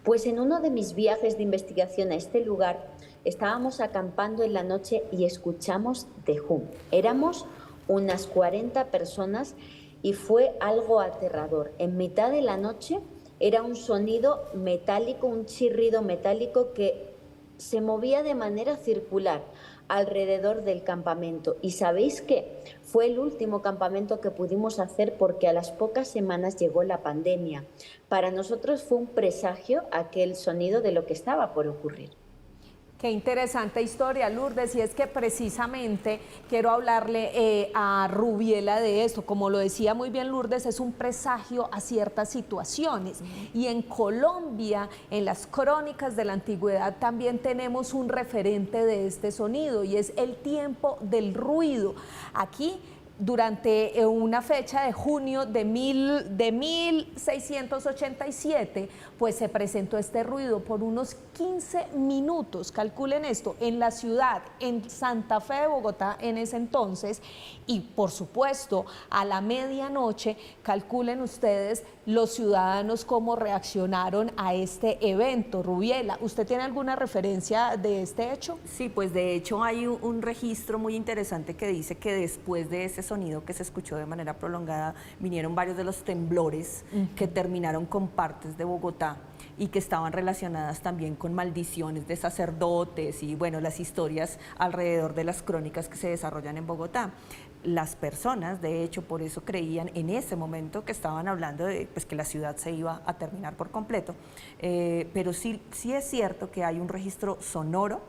Speaker 12: Pues en uno de mis viajes de investigación a este lugar estábamos acampando en la noche y escuchamos The Hum. Éramos unas 40 personas y fue algo aterrador. En mitad de la noche era un sonido metálico, un chirrido metálico que se movía de manera circular alrededor del campamento. ¿Y sabéis qué? Fue el último campamento que pudimos hacer porque a las pocas semanas llegó la pandemia. Para nosotros fue un presagio aquel sonido de lo que estaba por ocurrir.
Speaker 3: Qué interesante historia, Lourdes, y es que precisamente quiero hablarle a Rubiela de esto. Como lo decía muy bien Lourdes, es un presagio a ciertas situaciones. Y en Colombia, en las crónicas de la antigüedad, también tenemos un referente de este sonido, y es el tiempo del ruido. Aquí, durante una fecha de junio de 1687, pues se presentó este ruido por unos 15 minutos, calculen esto, en la ciudad, en Santa Fe de Bogotá en ese entonces, y por supuesto a la medianoche, calculen ustedes los ciudadanos cómo reaccionaron a este evento. Rubiela, ¿usted tiene alguna referencia de este hecho?
Speaker 11: Sí, pues de hecho hay un registro muy interesante que dice que después de ese sonido que se escuchó de manera prolongada, vinieron varios de los temblores que terminaron con partes de Bogotá y que estaban relacionadas también con maldiciones de sacerdotes y bueno, las historias alrededor de las crónicas que se desarrollan en Bogotá. Las personas, de hecho, por eso creían en ese momento que estaban hablando de pues, que la ciudad se iba a terminar por completo, pero sí es cierto que hay un registro sonoro,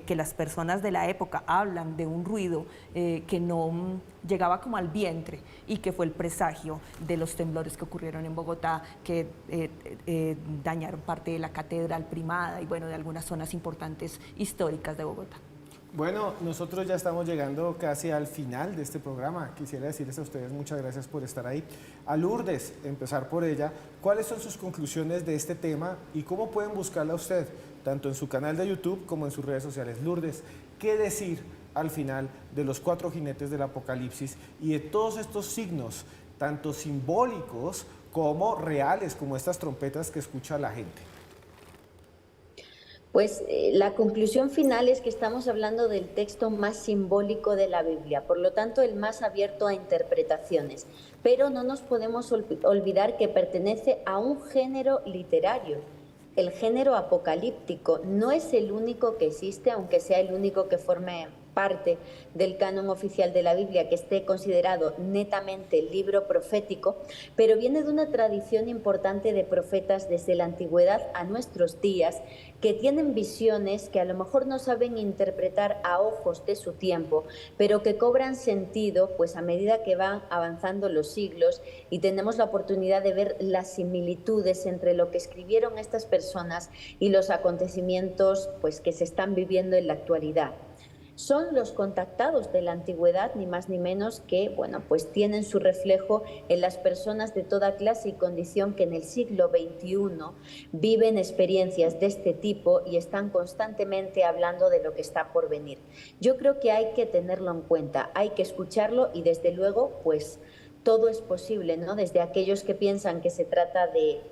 Speaker 11: que las personas de la época hablan de un ruido que no llegaba como al vientre y que fue el presagio de los temblores que ocurrieron en Bogotá, que dañaron parte de la Catedral Primada y bueno, de algunas zonas importantes históricas de Bogotá.
Speaker 1: Bueno, nosotros ya estamos llegando casi al final de este programa. Quisiera decirles a ustedes muchas gracias por estar ahí. A Lourdes, empezar por ella, ¿cuáles son sus conclusiones de este tema y cómo pueden buscarla a usted, tanto en su canal de YouTube como en sus redes sociales? Lourdes, ¿qué decir al final de los 4 jinetes del Apocalipsis y de todos estos signos, tanto simbólicos como reales, como estas trompetas que escucha la gente?
Speaker 12: Pues la conclusión final es que estamos hablando del texto más simbólico de la Biblia, por lo tanto el más abierto a interpretaciones, pero no nos podemos olvidar que pertenece a un género literario el género apocalíptico. No es el único que existe, aunque sea el único que forme parte del canon oficial de la Biblia, que esté considerado netamente libro profético, pero viene de una tradición importante de profetas desde la antigüedad a nuestros días, que tienen visiones que a lo mejor no saben interpretar a ojos de su tiempo, pero que cobran sentido pues a medida que van avanzando los siglos y tenemos la oportunidad de ver las similitudes entre lo que escribieron estas personas y los acontecimientos pues que se están viviendo en la actualidad. Son los contactados de la antigüedad, ni más ni menos, que bueno, pues tienen su reflejo en las personas de toda clase y condición que en el siglo XXI viven experiencias de este tipo y están constantemente hablando de lo que está por venir. Yo creo que hay que tenerlo en cuenta, hay que escucharlo y desde luego pues todo es posible, ¿no? Desde aquellos que piensan que se trata de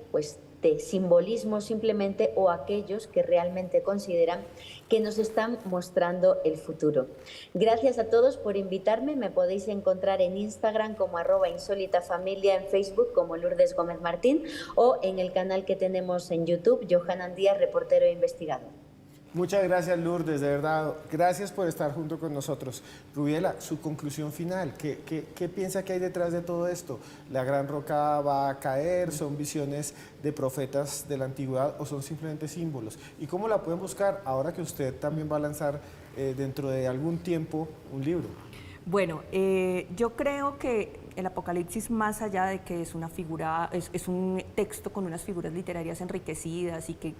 Speaker 12: simbolismo simplemente, o aquellos que realmente consideran que nos están mostrando el futuro. Gracias a todos por invitarme. Me podéis encontrar en Instagram como @insólitafamilia, en Facebook como Lourdes Gómez Martín o en el canal que tenemos en YouTube, Johanan Díaz, reportero e investigador.
Speaker 1: Muchas gracias, Lourdes, de verdad. Gracias por estar junto con nosotros. Rubiela, su conclusión final, ¿qué piensa que hay detrás de todo esto? ¿La gran roca va a caer? ¿Son visiones de profetas de la antigüedad o son simplemente símbolos? ¿Y cómo la pueden buscar ahora que usted también va a lanzar dentro de algún tiempo un libro?
Speaker 11: Bueno, yo creo que el Apocalipsis, más allá de que es una figura, es un texto con unas figuras literarias enriquecidas y que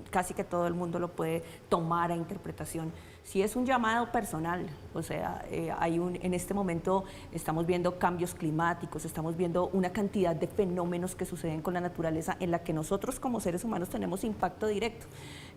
Speaker 11: casi que todo el mundo lo puede tomar a interpretación, sí es un llamado personal. O sea, en este momento estamos viendo cambios climáticos, estamos viendo una cantidad de fenómenos que suceden con la naturaleza en la que nosotros como seres humanos tenemos impacto directo.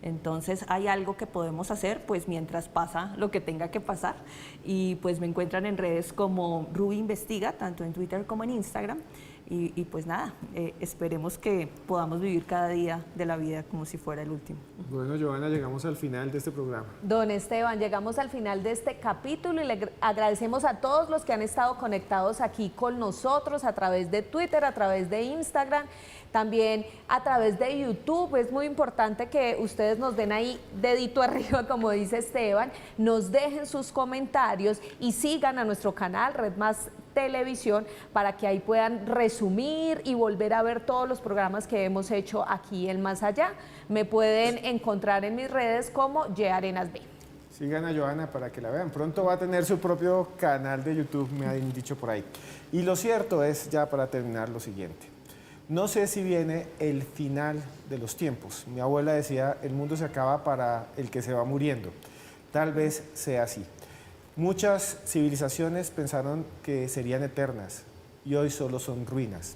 Speaker 11: Entonces hay algo que podemos hacer pues mientras pasa lo que tenga que pasar, y pues me encuentran en redes como Ruby Investiga, tanto en Twitter como en Instagram. Y pues nada, esperemos que podamos vivir cada día de la vida como si fuera el último.
Speaker 1: Bueno, Johanna, llegamos al final de este programa.
Speaker 3: Don Esteban, llegamos al final de este capítulo y le agradecemos a todos los que han estado conectados aquí con nosotros a través de Twitter, a través de Instagram, también a través de YouTube. Es muy importante que ustedes nos den ahí dedito arriba, como dice Esteban, nos dejen sus comentarios y sigan a nuestro canal Red Más Televisión para que ahí puedan resumir y volver a ver todos los programas que hemos hecho aquí en Más Allá. Me pueden encontrar en mis redes como Arenas B.
Speaker 1: Sigan a Johanna para que la vean. Pronto va a tener su propio canal de YouTube, me han dicho por ahí. Y lo cierto es, ya para terminar, lo siguiente. No sé si viene el final de los tiempos. Mi abuela decía, el mundo se acaba para el que se va muriendo. Tal vez sea así. Muchas civilizaciones pensaron que serían eternas y hoy solo son ruinas.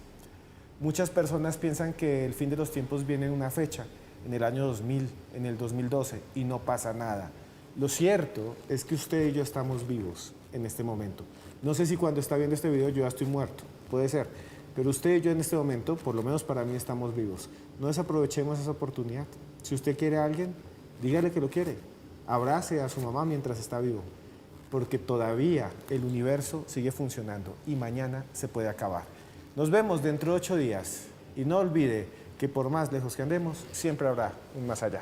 Speaker 1: Muchas personas piensan que el fin de los tiempos viene en una fecha, en el año 2000, en el 2012, y no pasa nada. Lo cierto es que usted y yo estamos vivos en este momento. No sé si cuando está viendo este video yo ya estoy muerto, puede ser, pero usted y yo en este momento, por lo menos para mí, estamos vivos. No desaprovechemos esa oportunidad. Si usted quiere a alguien, dígale que lo quiere. Abrace a su mamá mientras está vivo, porque todavía el universo sigue funcionando y mañana se puede acabar. Nos vemos dentro de 8 días y no olvide que por más lejos que andemos, siempre habrá un más allá.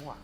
Speaker 1: ¡Mua!